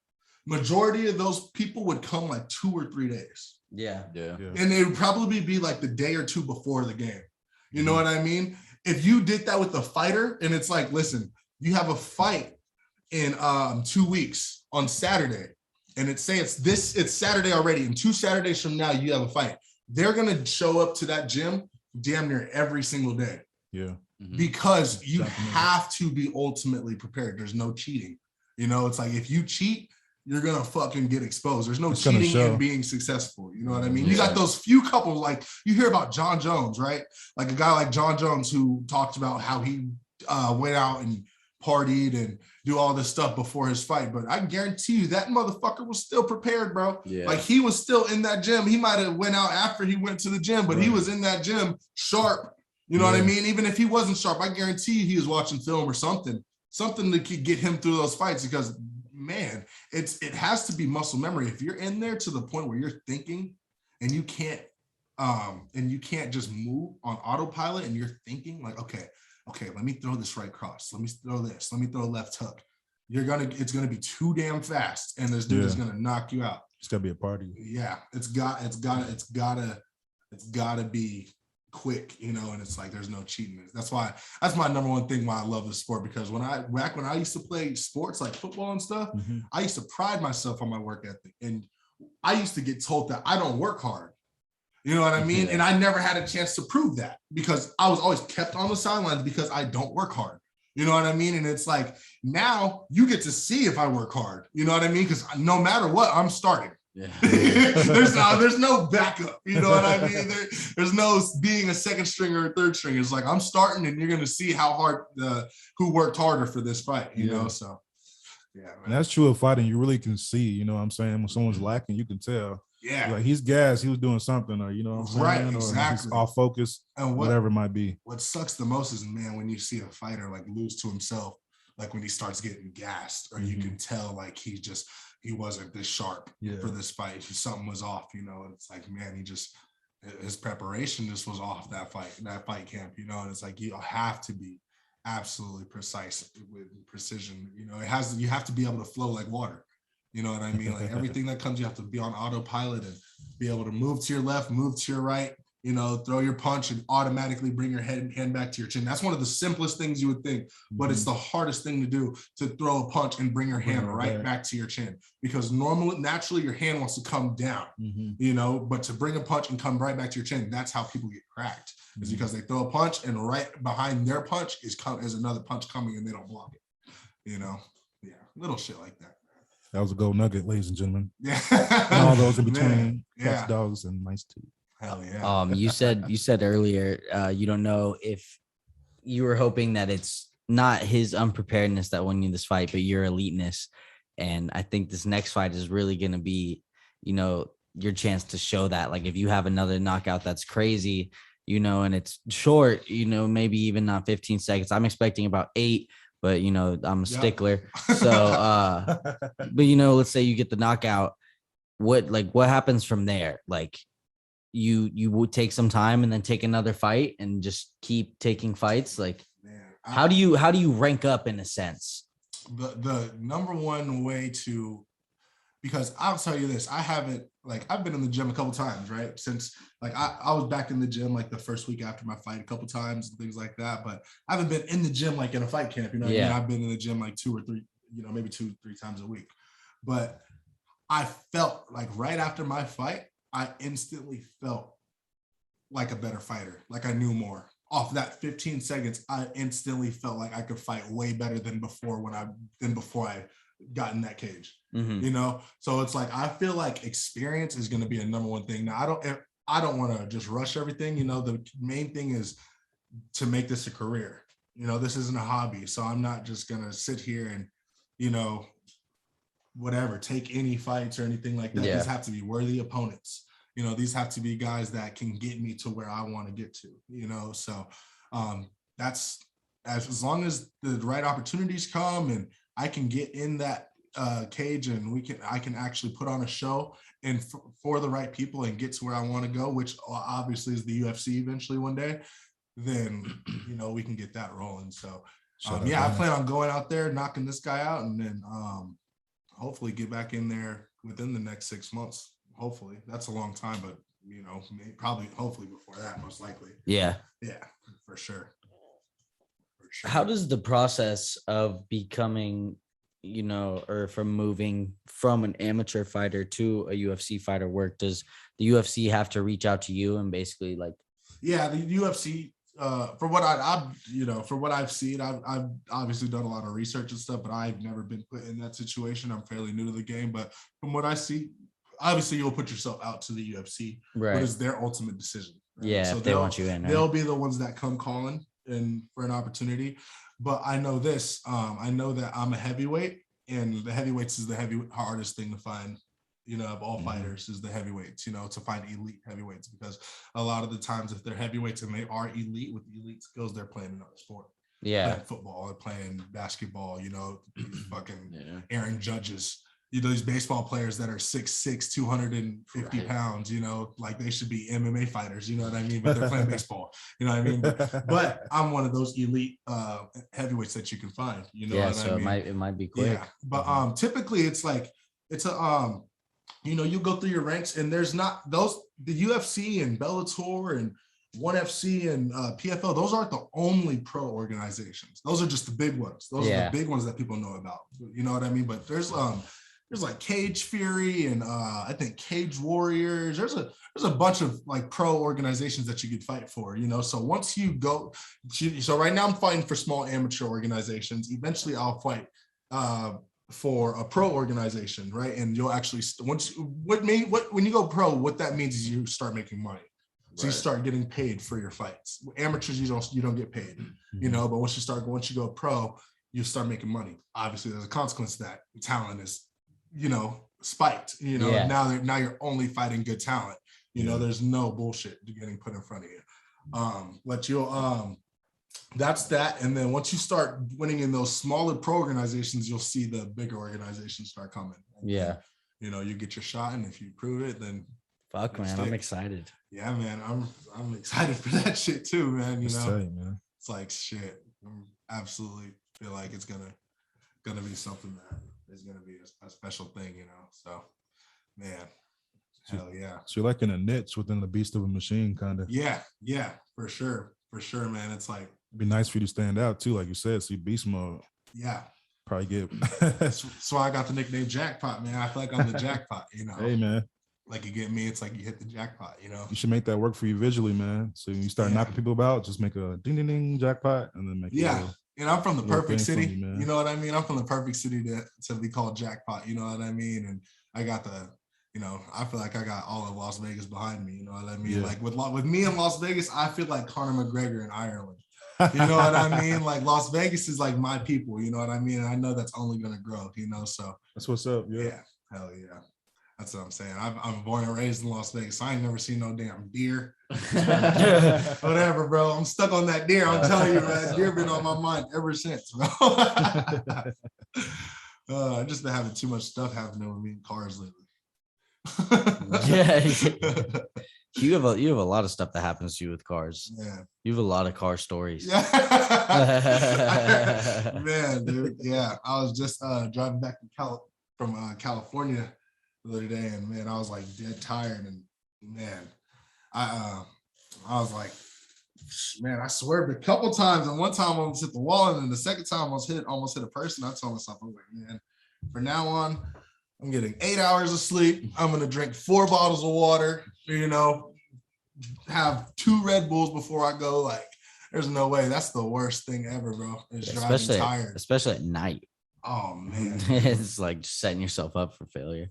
Majority of those people would come like 2 or 3 days. Yeah. And it would probably be like the day or two before the game. You know what I mean? If you did that with a fighter, and it's like, listen, you have a fight in 2 weeks on Saturday, and it's Saturday already, and 2 Saturdays from now you have a fight. They're gonna show up to that gym damn near every single day. Yeah. Because you have to be ultimately prepared. There's no cheating. You know, it's like if you cheat, you're gonna fucking get exposed. There's no cheating in being successible. You know what I mean? You got those few couples, like you hear about John Jones, right? Like a guy like John Jones who talked about how he went out and partied and do all this stuff before his fight. But I guarantee you that motherfucker was still prepared, bro. Yeah. Like he was still in that gym. He might have went out after he went to the gym, but he was in that gym sharp. You know what I mean? Even if he wasn't sharp, I guarantee he was watching film or something to get him through those fights, because man, it has to be muscle memory. If you're in there to the point where you're thinking and you can't just move on autopilot, and you're thinking like, okay, let me throw this right cross. Let me throw this. Let me throw a left hook. It's gonna be too damn fast, and this dude is gonna knock you out. It's gotta be a party. Yeah, it's gotta be quick, you know, and it's like there's no cheating. That's my number one thing why I love this sport, because when I used to play sports like football and stuff, I used to pride myself on my work ethic, and I used to get told that I don't work hard. You know what I mean? And I never had a chance to prove that, because I was always kept on the sidelines because I don't work hard. You know what I mean? And it's like, now you get to see if I work hard. You know what I mean? Because no matter what, I'm starting. Yeah. there's no backup. You know what I mean? There's no being a second string or a third string. It's like, I'm starting, and you're going to see how hard, who worked harder for this fight, you know? So, yeah. Man. And that's true of fighting. You really can see, you know what I'm saying? When someone's lacking, you can tell. Yeah. Like he's gassed, he was doing something, or you know what I'm saying? Right, or exactly. He's off focus, and whatever it might be. What sucks the most is, man, when you see a fighter like lose to himself, like when he starts getting gassed, or you can tell like he wasn't this sharp for this fight. Something was off, you know. It's like, man, his preparation just was off that fight camp, you know. And it's like, you have to be absolutely precise with precision, you know. You have to be able to flow like water. You know what I mean? Like everything that comes, you have to be on autopilot and be able to move to your left, move to your right, you know, throw your punch and automatically bring your hand back to your chin. That's one of the simplest things you would think, but it's the hardest thing to do, to throw a punch and bring your hand right back to your chin, because naturally your hand wants to come down, you know, but to bring a punch and come right back to your chin, that's how people get cracked, is because they throw a punch and right behind their punch is another punch coming and they don't block it, you know? Yeah, little shit like that. That was a gold nugget, ladies and gentlemen. Yeah. And all those in between, Man, cats, dogs, and mice too. Hell yeah. You said earlier, you don't know if you were hoping that it's not his unpreparedness that won you this fight, but your eliteness. And I think this next fight is really going to be, you know, your chance to show that. Like if you have another knockout that's crazy, you know, and it's short, you know, maybe even not 15 seconds. I'm expecting about 8. But, you know, I'm a stickler. So, but, you know, let's say you get the knockout. What happens from there? Like you would take some time and then take another fight and just keep taking fights. Like, man, how do you rank up in a sense? The number one way to, because I'll tell you this, I've been in the gym a couple times, right? Since like I was back in the gym like the first week after my fight a couple times and things like that, but I haven't been in the gym like in a fight camp, you know what I mean? I've been in the gym like 2 or 3, you know, maybe 2-3 times a week. But I felt like right after my fight, I instantly felt like a better fighter, like I knew more. Off that 15 seconds, I instantly felt like I could fight way better than before I got in that cage. You know, so it's like I feel like experience is going to be a number one thing. Now I don't want to just rush everything. You know, the main thing is to make this a career. You know, this isn't a hobby, so I'm not just going to sit here and, you know, whatever, take any fights or anything like that. These have to be worthy opponents. You know, these have to be guys that can get me to where I want to get to. You know, so that's as long as the right opportunities come and I can get in that cage, and I can actually put on a show and for the right people and get to where I want to go, which obviously is the UFC eventually one day, then we can get that rolling. So I plan on going out there, knocking this guy out, and then hopefully get back in there within the next 6 months. Hopefully, that's a long time, but hopefully before that, most likely. Yeah, for sure. How does the process of becoming, or from moving from an amateur fighter to a UFC fighter work? Does the UFC have to reach out to you and basically like? Yeah, the UFC. For what I've seen, I've obviously done a lot of research and stuff, but I've never been put in that situation. I'm fairly new to the game, but from what I see, obviously you'll put yourself out to the UFC. Right. But it's their ultimate decision. Right? Yeah, so if they want you in. Right? They'll be the ones that come calling and for an opportunity. But I know this. I know that I'm a heavyweight, and the heavyweights is the hardest thing to find. Of all fighters is the heavyweights, to find elite heavyweights, because a lot of the times if they're heavyweights and they are elite with elite skills, they're playing another sport. Yeah. Playing football, they're playing basketball, fucking Aaron Judges, these baseball players that are 6'6", 250 pounds, like they should be MMA fighters, you know what I mean? But they're playing baseball, you know what I mean? But I'm one of those elite heavyweights that you can find, what I mean? It might be quick. Yeah. But typically it's you go through your ranks, and there's not the UFC and Bellator and ONE FC and PFL. Those aren't the only pro organizations. Those are just the big ones. Those are the big ones that people know about. You know what I mean? But there's like Cage Fury and I think Cage Warriors. There's a bunch of like pro organizations that you could fight for. So once you go, so right now I'm fighting for small amateur organizations. Eventually I'll fight for a pro organization, right? And you'll actually when you go pro, what that means is you start making money. So you start getting paid for your fights. Amateurs, you don't get paid, but once you go pro, you start making money. Obviously, there's a consequence to that. Talent is, spiked. Now you're only fighting good talent. There's no bullshit getting put in front of you. But you'll that's that. And then once you start winning in those smaller pro organizations, you'll see the bigger organizations start coming. And you get your shot, and if you prove it, then fuck, man, I'm excited. Yeah, man, I'm excited for that shit too, man. Man. It's like shit. I absolutely feel like it's gonna be something that is gonna be a special thing, So, man, hell yeah. So you're like in a niche within the beast of a machine, kind of. Yeah, for sure, man. It's like it'd be nice for you to stand out too, like you said. So you beast mode. Yeah. Probably get. That's why I got the nickname Jackpot, man. I feel like I'm the jackpot, Hey, man. Like you get me, it's like you hit the jackpot, You should make that work for you visually, man. So when you start knocking people about, just make a ding ding ding jackpot, and then make and I'm from the perfect city. You know what I mean? I'm from the perfect city to be called Jackpot. You know what I mean? And I got I feel like I got all of Las Vegas behind me. You know what I mean? Yeah. Like with me in Las Vegas, I feel like Conor McGregor in Ireland. You know what I mean? Like Las Vegas is like my people. You know what I mean? And I know that's only gonna grow. So that's what's up. Yeah, hell yeah. That's what I'm saying. I'm born and raised in Las Vegas. So I ain't never seen no damn deer. Whatever, bro. I'm stuck on that deer. I'm telling you, man. Deer been on my mind ever since, bro. I just been having too much stuff happening with me in cars lately. Yeah. You have a lot of stuff that happens to you with cars. Yeah. You have a lot of car stories. Man, dude. Yeah. I was just driving back from California the other day, and man, I was like dead tired, and man, I was like, man, I swerved a couple times, and one time I almost hit the wall, and then the second time I almost hit a person. I told myself, I'm like, man, from now on, I'm getting 8 hours of sleep. I'm gonna drink 4 bottles of water, have 2 Red Bulls before I go. Like, there's no way. That's the worst thing ever, bro. Is driving tired, especially at night. Oh man, it's like just setting yourself up for failure.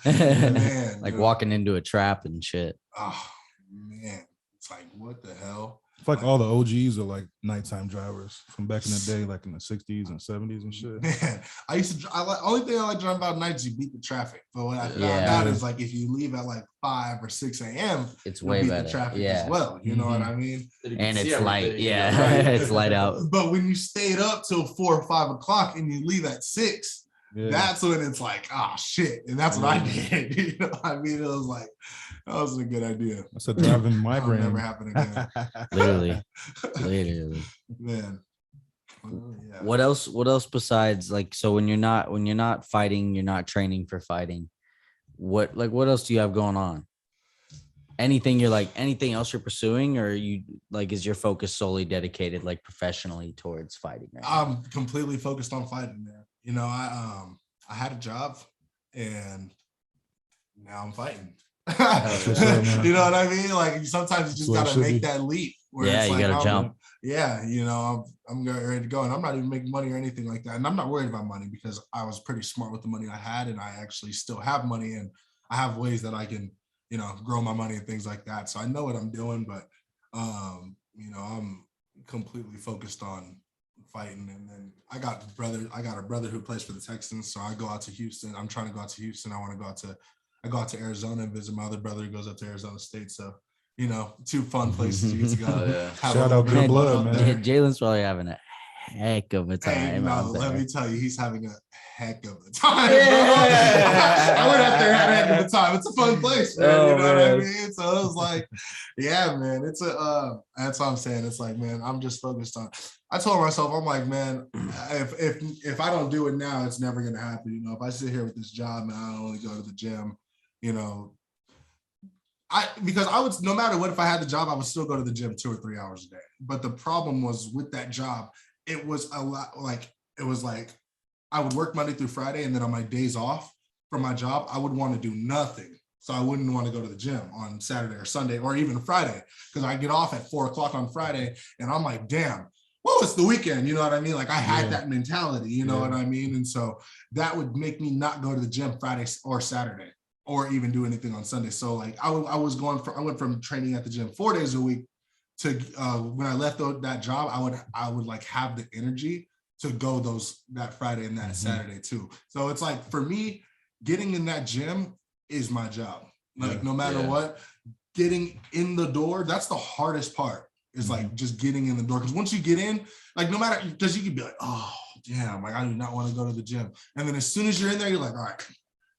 Man, like walking into a trap and shit. Oh man, it's like what the hell? It's like all the OGs are like nighttime drivers from back in the day, like in the 60s and 70s and shit. Man, only thing I like driving about night is you beat the traffic. But what I found out is like if you leave at like 5 or 6 a.m., it's way better. The traffic as well. You know what I mean? And it's light. Yeah, it's light out. But when you stayed up till 4 or 5 o'clock and you leave at 6, that's when it's like, oh shit. And that's what I did. You know what I mean? It was like, that wasn't a good idea. That's a driving That'll migraine. never happen again. Literally. Man. Yeah. What else besides, like, so when you're not fighting, you're not training for fighting, what else do you have going on? Anything else you're pursuing, or you like, is your focus solely dedicated like professionally towards fighting right now? I'm completely focused on fighting, man. You know, I had a job and now I'm fighting. You know what I mean? Like sometimes you just gotta make that leap. Yeah, you gotta jump. Yeah, you know, I'm ready to go, and I'm not even making money or anything like that. And I'm not worried about money because I was pretty smart with the money I had, and I actually still have money, and I have ways that I can, you know, grow my money and things like that. So I know what I'm doing, but you know, I'm completely focused on fighting. And then I got a brother who plays for the Texans, so I go out to Houston. I'm trying to go out to Houston. I go out to Arizona and visit my other brother who goes up to Arizona State. So, you know, 2 fun places you get to go. Shout out Good Blood, man. Jalen's probably having a heck of a time. Hey, no, let me tell you, he's having a heck of a time. I went out there and had a heck of a time. It's a fun place, man. You know what I mean? So it was like, yeah, man. It's that's what I'm saying. It's like, man, I'm just focused on. I told myself, I'm like, man, if I don't do it now, it's never gonna happen. You know, if I sit here with this job and I only go to the gym, you know, because I would, no matter what, if I had the job, I would still go to the gym 2 or 3 hours a day. But the problem was with that job, it was a lot, like, it was like I would work Monday through Friday, and then on my days off from my job, I would want to do nothing. So I wouldn't want to go to the gym on Saturday or Sunday or even Friday, because I get off at 4 o'clock on Friday, and I'm like, damn, well, it's the weekend. You know what I mean? Like I had that mentality, you know what I mean? And so that would make me not go to the gym Friday or Saturday, or even do anything on Sunday. So like I went from training at the gym 4 days a week to when I left that job, I would like have the energy to go that Friday and that Saturday too. So it's like, for me, getting in that gym is my job. Like no matter what, getting in the door, that's the hardest part, is like just getting in the door. Because once you get in, like no matter, because you could be like, oh damn, like I do not want to go to the gym. And then as soon as you're in there, you're like, all right,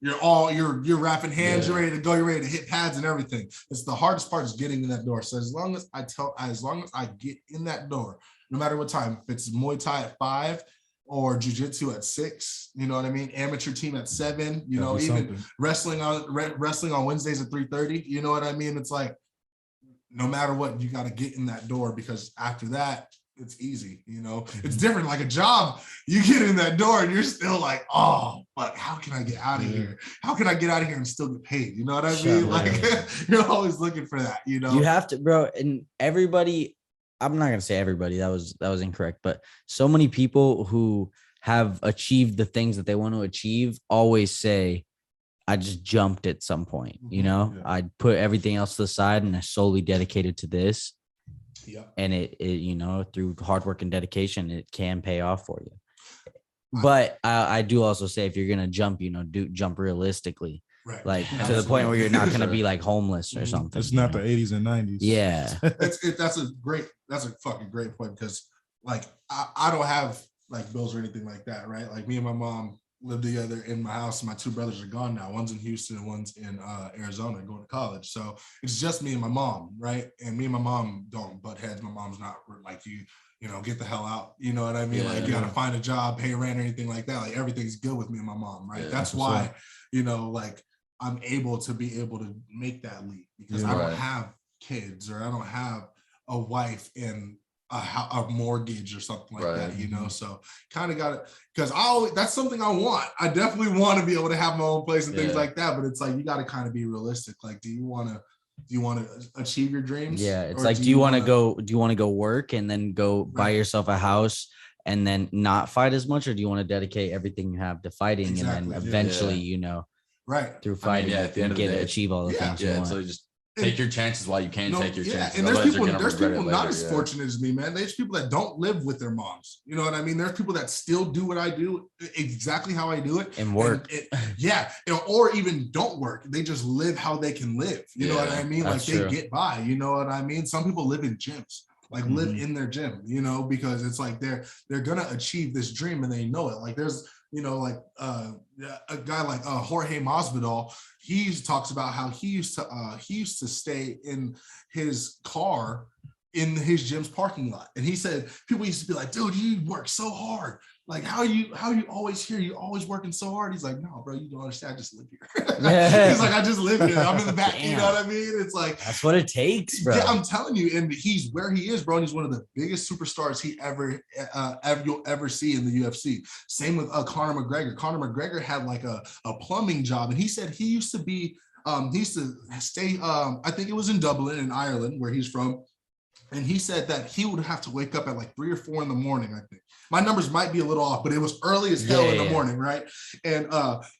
you're wrapping hands, you're ready to go, you're ready to hit pads and everything. It's the hardest part, is getting in that door. So as long as I get in that door, no matter what time, if it's Muay Thai at 5 or Jiu-Jitsu at 6, you know what I mean? Amateur team at 7, you know, even wrestling on Wednesdays at 3:30, you know what I mean? It's like, no matter what, you got to get in that door, because after that, it's easy, you know. It's different. Like a job, you get in that door and you're still like, oh, but how can I get out of here? How can I get out of here and still get paid? You know what I mean? Like you're always looking for that, you know. You have to, bro. And everybody, I'm not gonna say everybody, that was incorrect, but so many people who have achieved the things that they want to achieve always say, I just jumped at some point, you know. I put everything else to the side and I solely dedicated to this. Yeah. And it, you know, through hard work and dedication, it can pay off for you. But I do also say, if you're going to jump, you know, jump realistically, like to the point where you're not going to be like homeless or something. It's not the 80s and 90s. Yeah. That's a fucking great point, because like, I don't have like bills or anything like that. Right. Like me and my mom live together in my house, and my 2 brothers are gone now. One's in Houston and one's in Arizona going to college. So it's just me and my mom, right? And me and my mom don't butt heads. My mom's not like, you know, get the hell out. You know what I mean? Like you got to find a job, pay rent, or anything like that. Like everything's good with me and my mom, right? That's why, you know, like I'm able to make that leap, because I don't have kids, or I don't have a wife and a mortgage or something like that, you know. So kind of got it, because that's something I want. I definitely want to be able to have my own place and things like that. But it's like, you got to kind of be realistic. Like, do you want to achieve your dreams? Yeah, it's like, do you want to go work and then go buy yourself a house and then not fight as much, or do you want to dedicate everything you have to fighting and then eventually, you know, through fighting, at the end of the day, achieve all the things you want. So just take your chances while you can take your chances. And there's people not as fortunate as me, man. There's people that don't live with their moms. You know what I mean? There's people that still do what I do, exactly how I do it, and work. Or even don't work. They just live how they can live. You know what I mean? Like they get by. You know what I mean? Some people live in gyms, like live in their gym. You know, because it's like they're gonna achieve this dream and they know it. Like there's like a guy like Jorge Masvidal, he talks about how he used to stay in his car in his gym's parking lot. And he said people used to be like, dude, you work so hard. Like, how you always here? You always working so hard. He's like, no, bro, you don't understand. I just live here. He's like, I just live here. I'm in the back. Damn. You know what I mean? It's like, That's what it takes, bro. yeah, I'm telling you. And he's where he is, bro. And he's one of the biggest superstars you'll ever see in the UFC. Same with Conor McGregor. Conor McGregor had like a plumbing job. And he said he used to be, he used to stay, I think it was in Dublin in Ireland, where he's from. And he said that he would have to wake up at like 3 or 4 in the morning, I think. My numbers might be a little off, but it was early as hell in the morning, right? And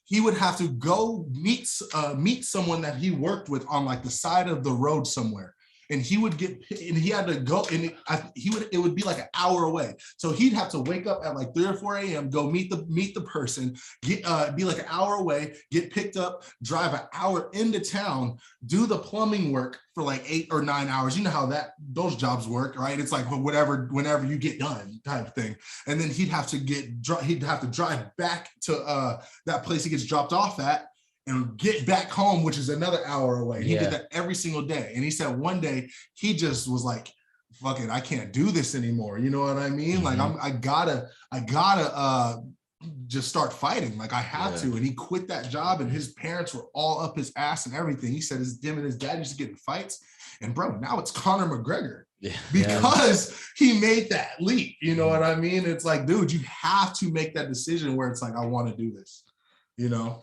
he would have to go meet someone that he worked with on like the side of the road somewhere. And he would he had to go, and it would be like an hour away. So he'd have to wake up at like 3 or 4 a.m., go meet the person, be like an hour away, get picked up, drive an hour into town, do the plumbing work for like 8 or 9 hours. You know how those jobs work, right? It's like whenever you get done type of thing. And then he'd have to drive back to that place he gets dropped off at, and get back home, which is another hour away. He did that every single day. And he said one day he just was like, fuck it, I can't do this anymore. You know what I mean? Mm-hmm. Like I gotta just start fighting. Like I have to. And he quit that job, and his parents were all up his ass and everything. He said him and his dad used to get in fights. And bro, now it's Conor McGregor. Because he made that leap. You know what I mean? It's like, dude, you have to make that decision where it's like, I want to do this. You know,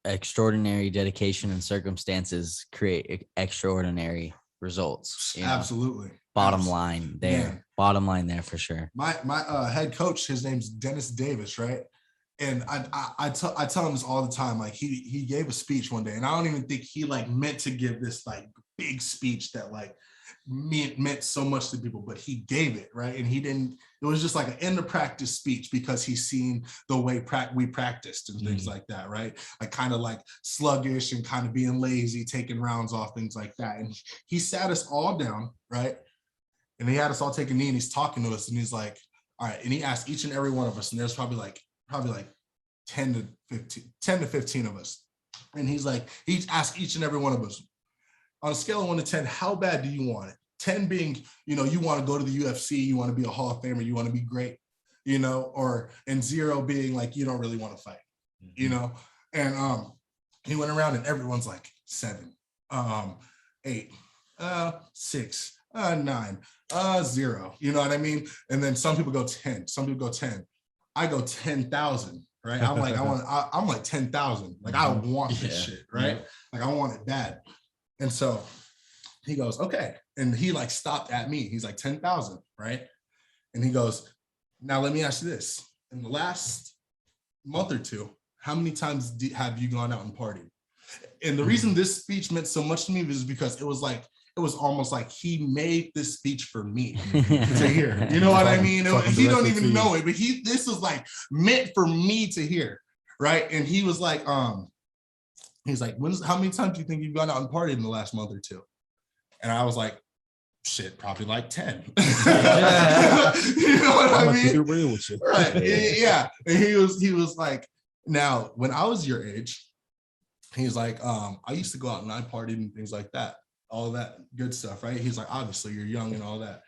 Extraordinary dedication and circumstances create extraordinary results. Absolutely. Bottom line there. Man. Bottom line there for sure. My head coach, his name's Dennis Davis, right? And I tell him this all the time. Like he gave a speech one day, and I don't even think he like meant to give this like big speech that like meant so much to people, but he gave it, right? And it was just like an end of practice speech, because he's seen the way we practiced and things like that, right? Like kind of like sluggish and kind of being lazy, taking rounds off, things like that. And he sat us all down, right? And he had us all take a knee, and he's talking to us, and he's like, all right. And he asked each and every one of us, and there's probably like 10 to 15 of us. And he's asked each and every one of us, on a scale of 1 to 10, how bad do you want it? 10 being, you want to go to the UFC, you want to be a Hall of Famer, you want to be great, and 0 being like, you don't really want to fight, And he went around, and everyone's like 7, 8, 6, 9, 0. You know what I mean? And then some people go 10. Some people go 10. I go 10,000. Right? I'm like, I'm like 10,000. Like I want this shit, right? Yeah. Like I want it bad. And so he goes, okay. And he like stopped at me. He's like 10,000, right? And he goes, now let me ask you this. In the last month or 2, how many times have you gone out and partied? And the reason this speech meant so much to me was because it was almost like he made this speech for me to hear. You know what I mean? He don't even know it, but this was like meant for me to hear, right? And he was like, he's like, how many times do you think you've gone out and partied in the last month or 2? And I was like, shit, probably like 10. You know what I mean? Real with you. Right. Yeah. And he was like, now, when I was your age, he's like, I used to go out and I partied and things like that, all that good stuff, right? He's like, obviously you're young and all that.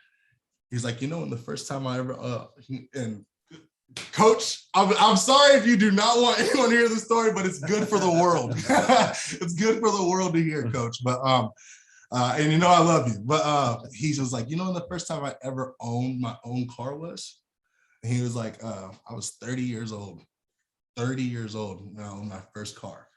He's like, and the first time I ever, and Coach, I'm sorry if you do not want anyone to hear the story, but it's good for the world. It's good for the world to hear, Coach. But and I love you. But he's just like, the first time I ever owned my own car was? And he was like, I was 30 years old. 30 years old when I owned my first car.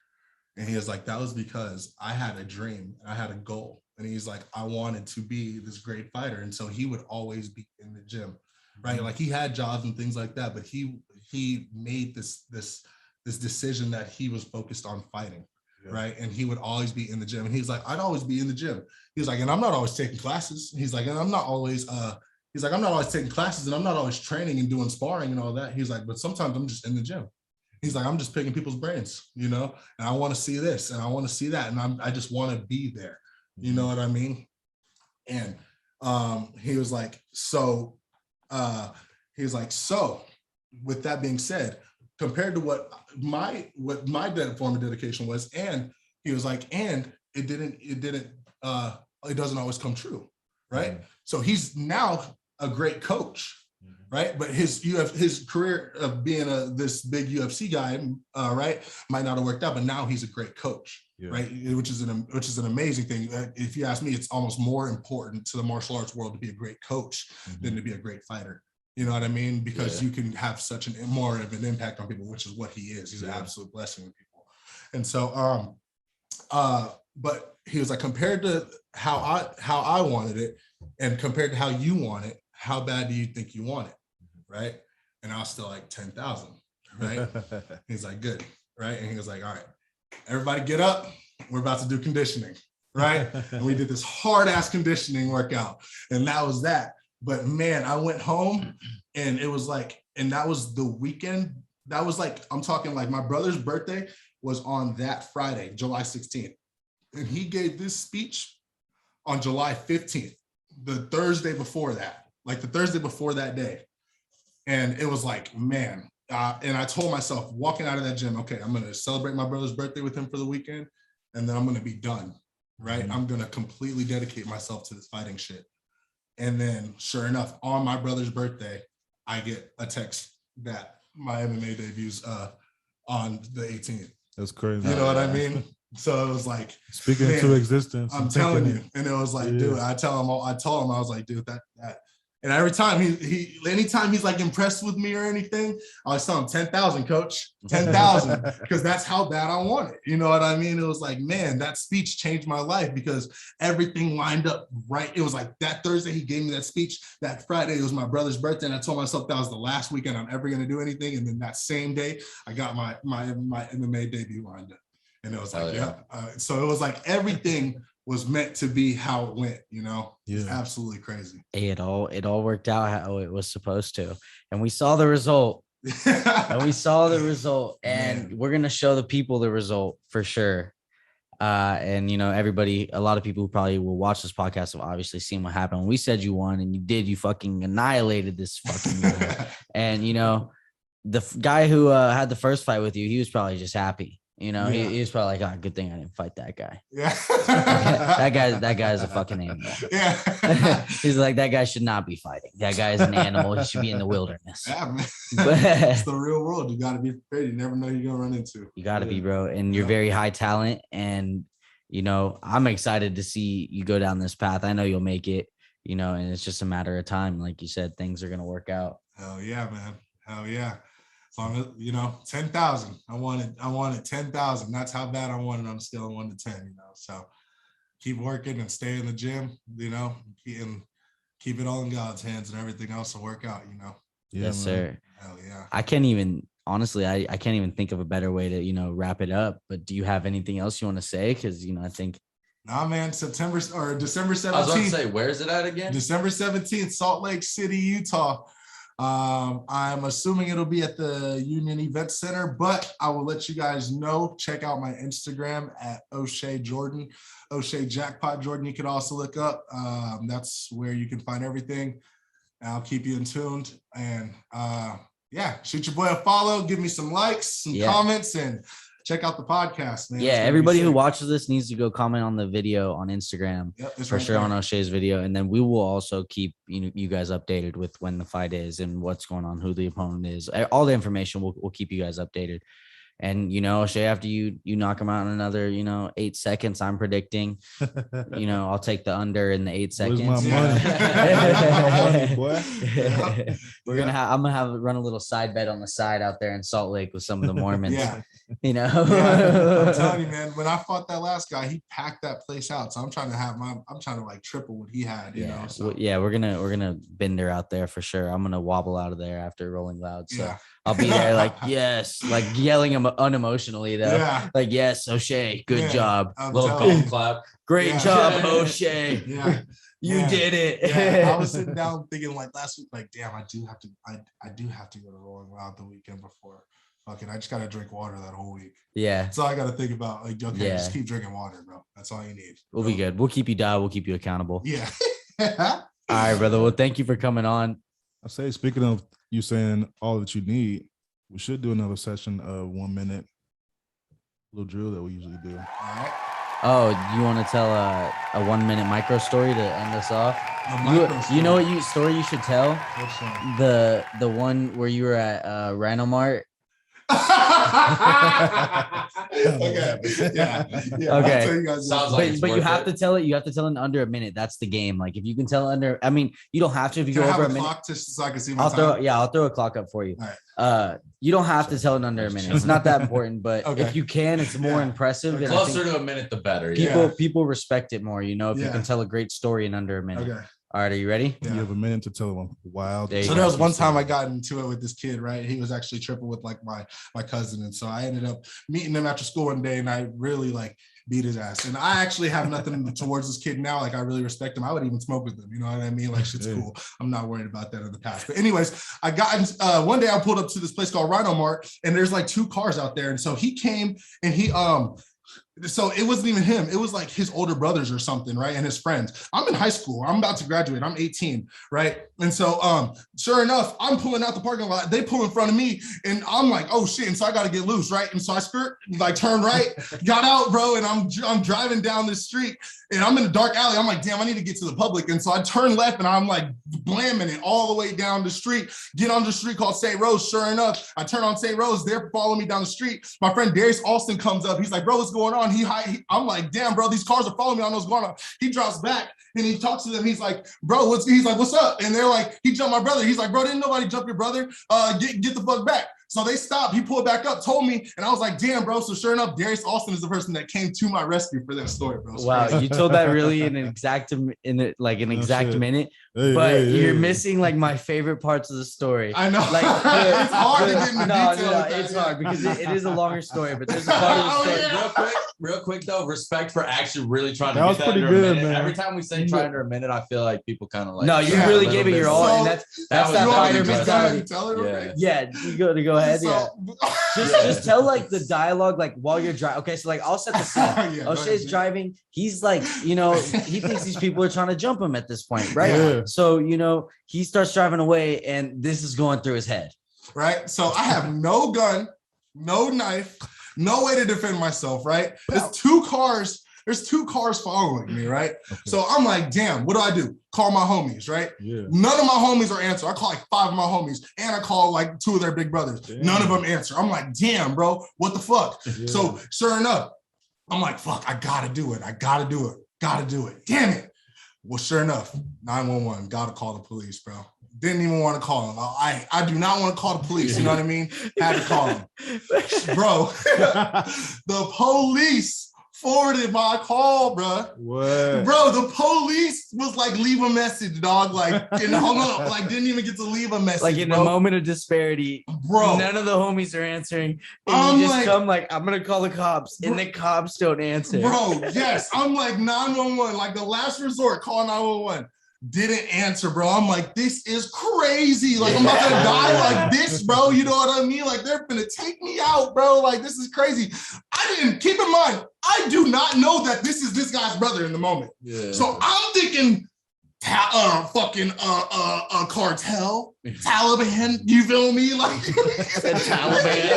And he was like, that was because I had a dream. I had a goal. And he's like, I wanted to be this great fighter. And so he would always be in the gym. Right, like he had jobs and things like that, but he made this decision that he was focused on fighting, right? And he would always be in the gym. And he's like, I'd always be in the gym. He's like, and I'm not always taking classes. He's like, and I'm not always taking classes, and I'm not always training and doing sparring and all that. He's like, but sometimes I'm just in the gym. He's like, I'm just picking people's brains, and I want to see this and I want to see that, and I just want to be there. You know what I mean? And he was like, so with that being said, compared to what my form of dedication was, and he was like, and it doesn't always come true, right? So he's now a great coach, right? But his career of being this big UFC guy, right, might not have worked out, but now he's a great coach, right? Which is an amazing thing. If you ask me, it's almost more important to the martial arts world to be a great coach than to be a great fighter. You know what I mean? Because you can have such more of an impact on people, which is what he is. He's an absolute blessing with people. And so, but he was like, compared to how I wanted it and compared to how you want it, how bad do you think you want it? Right. And I was still like 10,000. Right. He's like, good. Right. And he was like, all right, everybody get up. We're about to do conditioning. Right. And we did this hard ass conditioning workout. And that was that. But man, I went home and it was like, and that was the weekend. That was like, I'm talking like my brother's birthday was on that Friday, July 16th. And he gave this speech on July 15th, the Thursday before that, like the Thursday before that day. And it was like, man, and I told myself walking out of that gym, okay, I'm going to celebrate my brother's birthday with him for the weekend. And then I'm going to be done. Right. I'm going to completely dedicate myself to this fighting shit. And then sure enough, on my brother's birthday, I get a text that my MMA debuts on the 18th. That's crazy. You know what I mean? So it was like speaking into existence. I'm telling you. And it was like, dude, I told him, I was like, dude, that. And every time anytime he's like impressed with me or anything, I always tell him 10,000, coach, 10,000, because that's how bad I want it. You know what I mean? It was like, man, that speech changed my life because everything lined up right. It was like that Thursday he gave me that speech. That Friday it was my brother's birthday, and I told myself that was the last weekend I'm ever going to do anything. And then that same day, I got my MMA debut lined up, and it was like, so it was like everything was meant to be how it went, you know? It's absolutely crazy. It all worked out how it was supposed to. And we saw the result. And we're going to show the people the result for sure. And, you know, everybody, a lot of people who probably will watch this podcast have obviously seen what happened. When we said you won and you fucking annihilated this fucking guy. And, you know, the guy who had the first fight with you, he was probably just happy. You know, he was probably like, good thing I didn't fight that guy. Yeah. that guy is a fucking animal. Yeah. He's like, that guy should not be fighting. That guy is an animal. He should be in the wilderness. Yeah, man. It's the real world. You got to be prepared. You never know who you're going to run into. You got to be, bro. And you're very high talent. And, you know, I'm excited to see you go down this path. I know you'll make it, you know, and it's just a matter of time. Like you said, things are going to work out. Hell yeah, man. Hell yeah. As long as, you know, 10,000. I wanted 10,000. That's how bad I wanted on a scale of 1 to 10, you know. So keep working and stay in the gym, you know, and keep it all in God's hands and everything else will work out, you know. Yes, sir. Hell yeah. I can't even think of a better way to, you know, wrap it up. But do you have anything else you want to say? Because, you know, I think. Nah, man, December 17th. I was about to say, where is it at again? December 17th, Salt Lake City, Utah. I'm assuming it'll be at the Union Event Center, but I will let you guys know. Check out my Instagram at O'Shea Jordan, O'Shea Jackpot Jordan. You can also look up. That's where you can find everything. I'll keep you in tuned. And shoot your boy a follow. Give me some likes, some comments, and check out the podcast, man. Yeah, everybody who watches this needs to go comment on the video on Instagram for right sure there. on O'Shea's video. And then we will also keep you guys updated with when the fight is and what's going on, who the opponent is. All the information we'll keep you guys updated. And, you know, O'Shea, after you knock him out in another, 8 seconds, I'm predicting, I'll take the under in the 8 seconds. Where's my money? Boy. I'm going to run a little side bet on the side out there in Salt Lake with some of the Mormons, I'm telling you, man, when I fought that last guy, he packed that place out. So I'm trying to like triple what he had, you know? So. We're going to bender out there for sure. I'm going to wobble out of there after Rolling Loud. So I'll be there like, yes, like yelling unemotionally though. Yeah. Like, yes, O'Shea, good job. Little golf clap. Great job, O'Shea. You did it. I was sitting down thinking like last week, like, damn, I do have to go to Rolling Loud the weekend before. Fucking, I just got to drink water that whole week. Yeah. That's all I got to think about. Like, okay, just keep drinking water, bro. That's all you need. We'll be good. We'll keep you dialed. We'll keep you accountable. Yeah. All right, brother. Well, thank you for coming on. I say, speaking of you saying all that you need, We should do another session of 1 minute little drill that we usually do. All right. Oh, you want to tell a 1 minute micro story to end us off? You know what story you should tell? Which one? The one where you were at Rhino Mart. Okay. Yeah. Okay. I'll tell you guys Sounds what- like it's But you worth have it. to tell it. You have to tell it in under a minute. That's the game. Like if you can tell under, I mean, you don't have to if you Can I go have over a a minute. clock so I can see my I'll time? throw a clock up for you. All right. You don't have to tell it under a minute. It's not that important, but Okay. if you can, it's more Yeah. impressive. Okay. And I Closer think to a minute, the better. people respect it more. You know, if you Yeah. can tell a great story in under a minute. Okay. All right, are you ready? Yeah. You have a minute to tell them wild. There you So go. there was one time I got into it with this kid, right? He was actually tripping with like my cousin. And so I ended up meeting him after school one day and I really like beat his ass. And I actually have nothing towards this kid now. Like I really respect him. I would even smoke with him. You know what I mean? Like shit's Yeah. cool. I'm not worried about that in the past. But anyways, I got one day I pulled up to this place called Rhino Mart and there's like 2 cars out there. And so he came and so it wasn't even him. It was like his older brothers or something, right? And his friends. I'm in high school. I'm about to graduate. I'm 18, right? And so sure enough, I'm pulling out the parking lot. They pull in front of me and I'm like, oh shit. And so I got to get loose, right? And so I turn right, got out, bro. And I'm driving down this street and I'm in a dark alley. I'm like, damn, I need to get to the public. And so I turn left and I'm like blamming it all the way down the street, get on the street called St. Rose. Sure enough, I turn on St. Rose. They're following me down the street. My friend Darius Alston comes up. He's like, bro, what's going on? I'm like, damn, bro, these cars are following me. I don't know what's going on. He drops back and he talks to them. He's like, bro, what's up? And they're like, he jumped my brother. He's like, bro, didn't nobody jump your brother? Get the fuck back. So they stopped. He pulled back up, told me, and I was like, damn, bro. So sure enough, Darius Alston is the person that came to my rescue for that story, bro. Wow, you told that really in an exact shit. minute, Hey, but hey, you're hey. missing like my favorite parts of the story. I know. Like It's hard to get into detail with that, it's yeah. hard because it is a longer story, but there's a part of the Oh, story. yeah. Real quick though, respect for actually really trying to That get was that pretty under a good, minute. man. Every time we say try under a minute, I feel like people kind of like. No, you Yeah, really a gave it little your bit. all, So, and that's that that was You want me fighter to just go ahead mentality. and tell it real Yeah. quick? Yeah, you go ahead. Yeah. Just tell like the dialogue like while you're driving. Okay, so like I'll set the scene. Yeah, go O'Shea's ahead. driving. He's like, you know, he thinks these people are trying to jump him at this point, right? Yeah. So, you know, he starts driving away and this is going through his head. Right? So I have no gun, no knife, no way to defend myself, right? There's 2 cars following me, right? Okay. So I'm like, damn, what do I do? Call my homies, right? Yeah. None of my homies are answering. I call like 5 of my homies and I call like 2 of their big brothers. Damn. None of them answer. I'm like, damn, bro, what the fuck? Yeah. So sure enough, I'm like, fuck, I gotta do it. Damn it. Well, sure enough, 911, gotta call the police, bro. Didn't even want to call them. I do not want to call the police. You know what I mean? Had to call them. Bro, the police forwarded my call, bro. What? Bro, the police was like, leave a message, dog. Like, and hung up. Like, didn't even get to leave a message. Like in bro. a moment of disparity, Bro. none of the homies are answering. And I'm you just like- come like, I'm gonna call the cops, and the cops don't answer. Bro, yes. I'm like 911, like the last resort, call 911. Didn't answer, bro. I'm like, this is crazy. Like, I'm about to die like this, bro. You know what I mean? Like, they're gonna take me out, bro. Like, this is crazy. Keep in mind, I do not know that this is this guy's brother in the moment. Yeah. So I'm thinking, cartel, Taliban, you feel me? Like Taliban.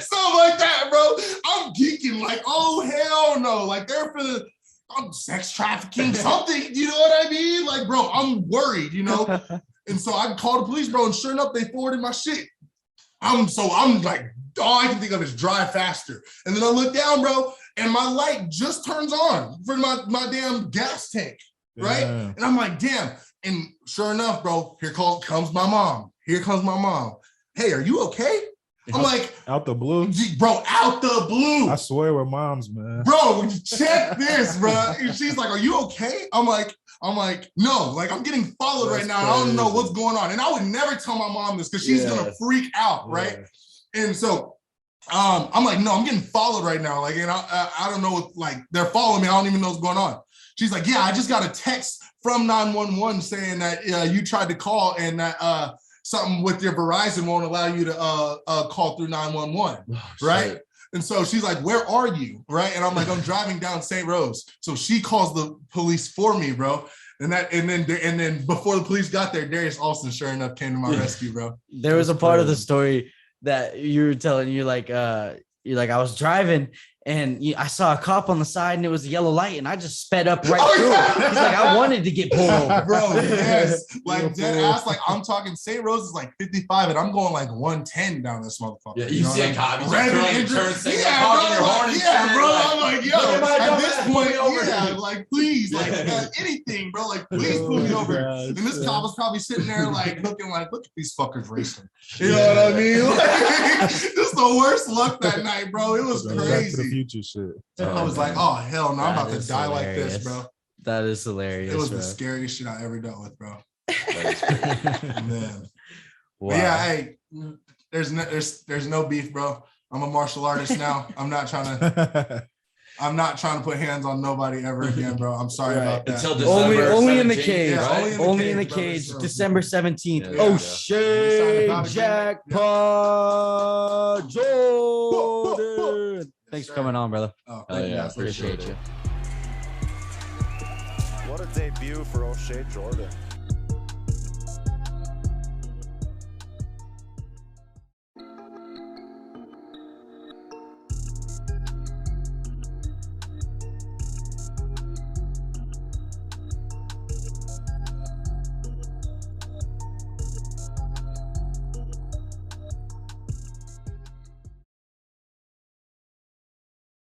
Something like that, bro. I'm geeking, like, oh hell no. Like they're for the sex trafficking, something, you know what I mean? Like, bro, I'm worried, you know? And so I called the police, bro, and sure enough, they forwarded my shit. I'm like, all I can think of is drive faster. And then I look down, bro, and my light just turns on for my damn gas tank, right? Damn. And I'm like, damn. And sure enough, bro, comes my mom. Here comes my mom. Hey, are you okay? I'm like, Out the blue. bro, out the blue. I swear we're moms, man. Bro, check this, bro. And she's like, are you okay? I'm like, no, like I'm getting followed right That's now. I don't know crazy. what's going on. And I would never tell my mom this because she's gonna freak out, right? Yeah. And so I'm like, no, I'm getting followed right now. Like, and I don't know what, like, they're following me. I don't even know what's going on. She's like, yeah, I just got a text from 911 saying that you tried to call and that something with your Verizon won't allow you to call through 911, right? Shit. And so she's like, where are you, right? And I'm like, I'm driving down St. Rose. So she calls the police for me, bro. And then before the police got there, Darius Alston, sure enough, came to my rescue, bro. There was a part of the story that you were telling you're like I was driving and I saw a cop on the side and it was a yellow light and I just sped up right through it. He's like, I wanted to get pulled over. Bro, yes. Like dead ass, like I'm talking St. Rose is like 55 and I'm going like 110 down this motherfucker. Yeah, you see a cop, he's Revving like engine. turn signal, Yeah, honking your bro, horn like, and yeah, shit, bro. like, I'm like, yo, look at my at dumb this ass, point, pull me over. yeah, like please, like anything, bro. Like please pull me over. God, And this shit. cop was probably sitting there like looking like, look at these fuckers racing. You know what I mean? Like, just the worst luck that night, bro. It was Back to the crazy. future shit. I was like, oh hell no, I'm That about to is die like hilarious. this, bro. That is hilarious. It was bro. the scariest shit I ever dealt with, bro. That Man. Wow. But yeah, hey, there's no beef, bro. I'm a martial artist now. I'm not trying to put hands on nobody ever again, bro. I'm sorry about that. Until December Only in the 17th, cage. Yeah, right? Only in the brother, cage. so- December 17th. Yeah, Oh yeah. shit. Sign the Jackpot Jordan. Thanks for coming on, brother. Oh, Hell thank you yeah, guys. Appreciate it. you. What a debut for O'Shea Jordan.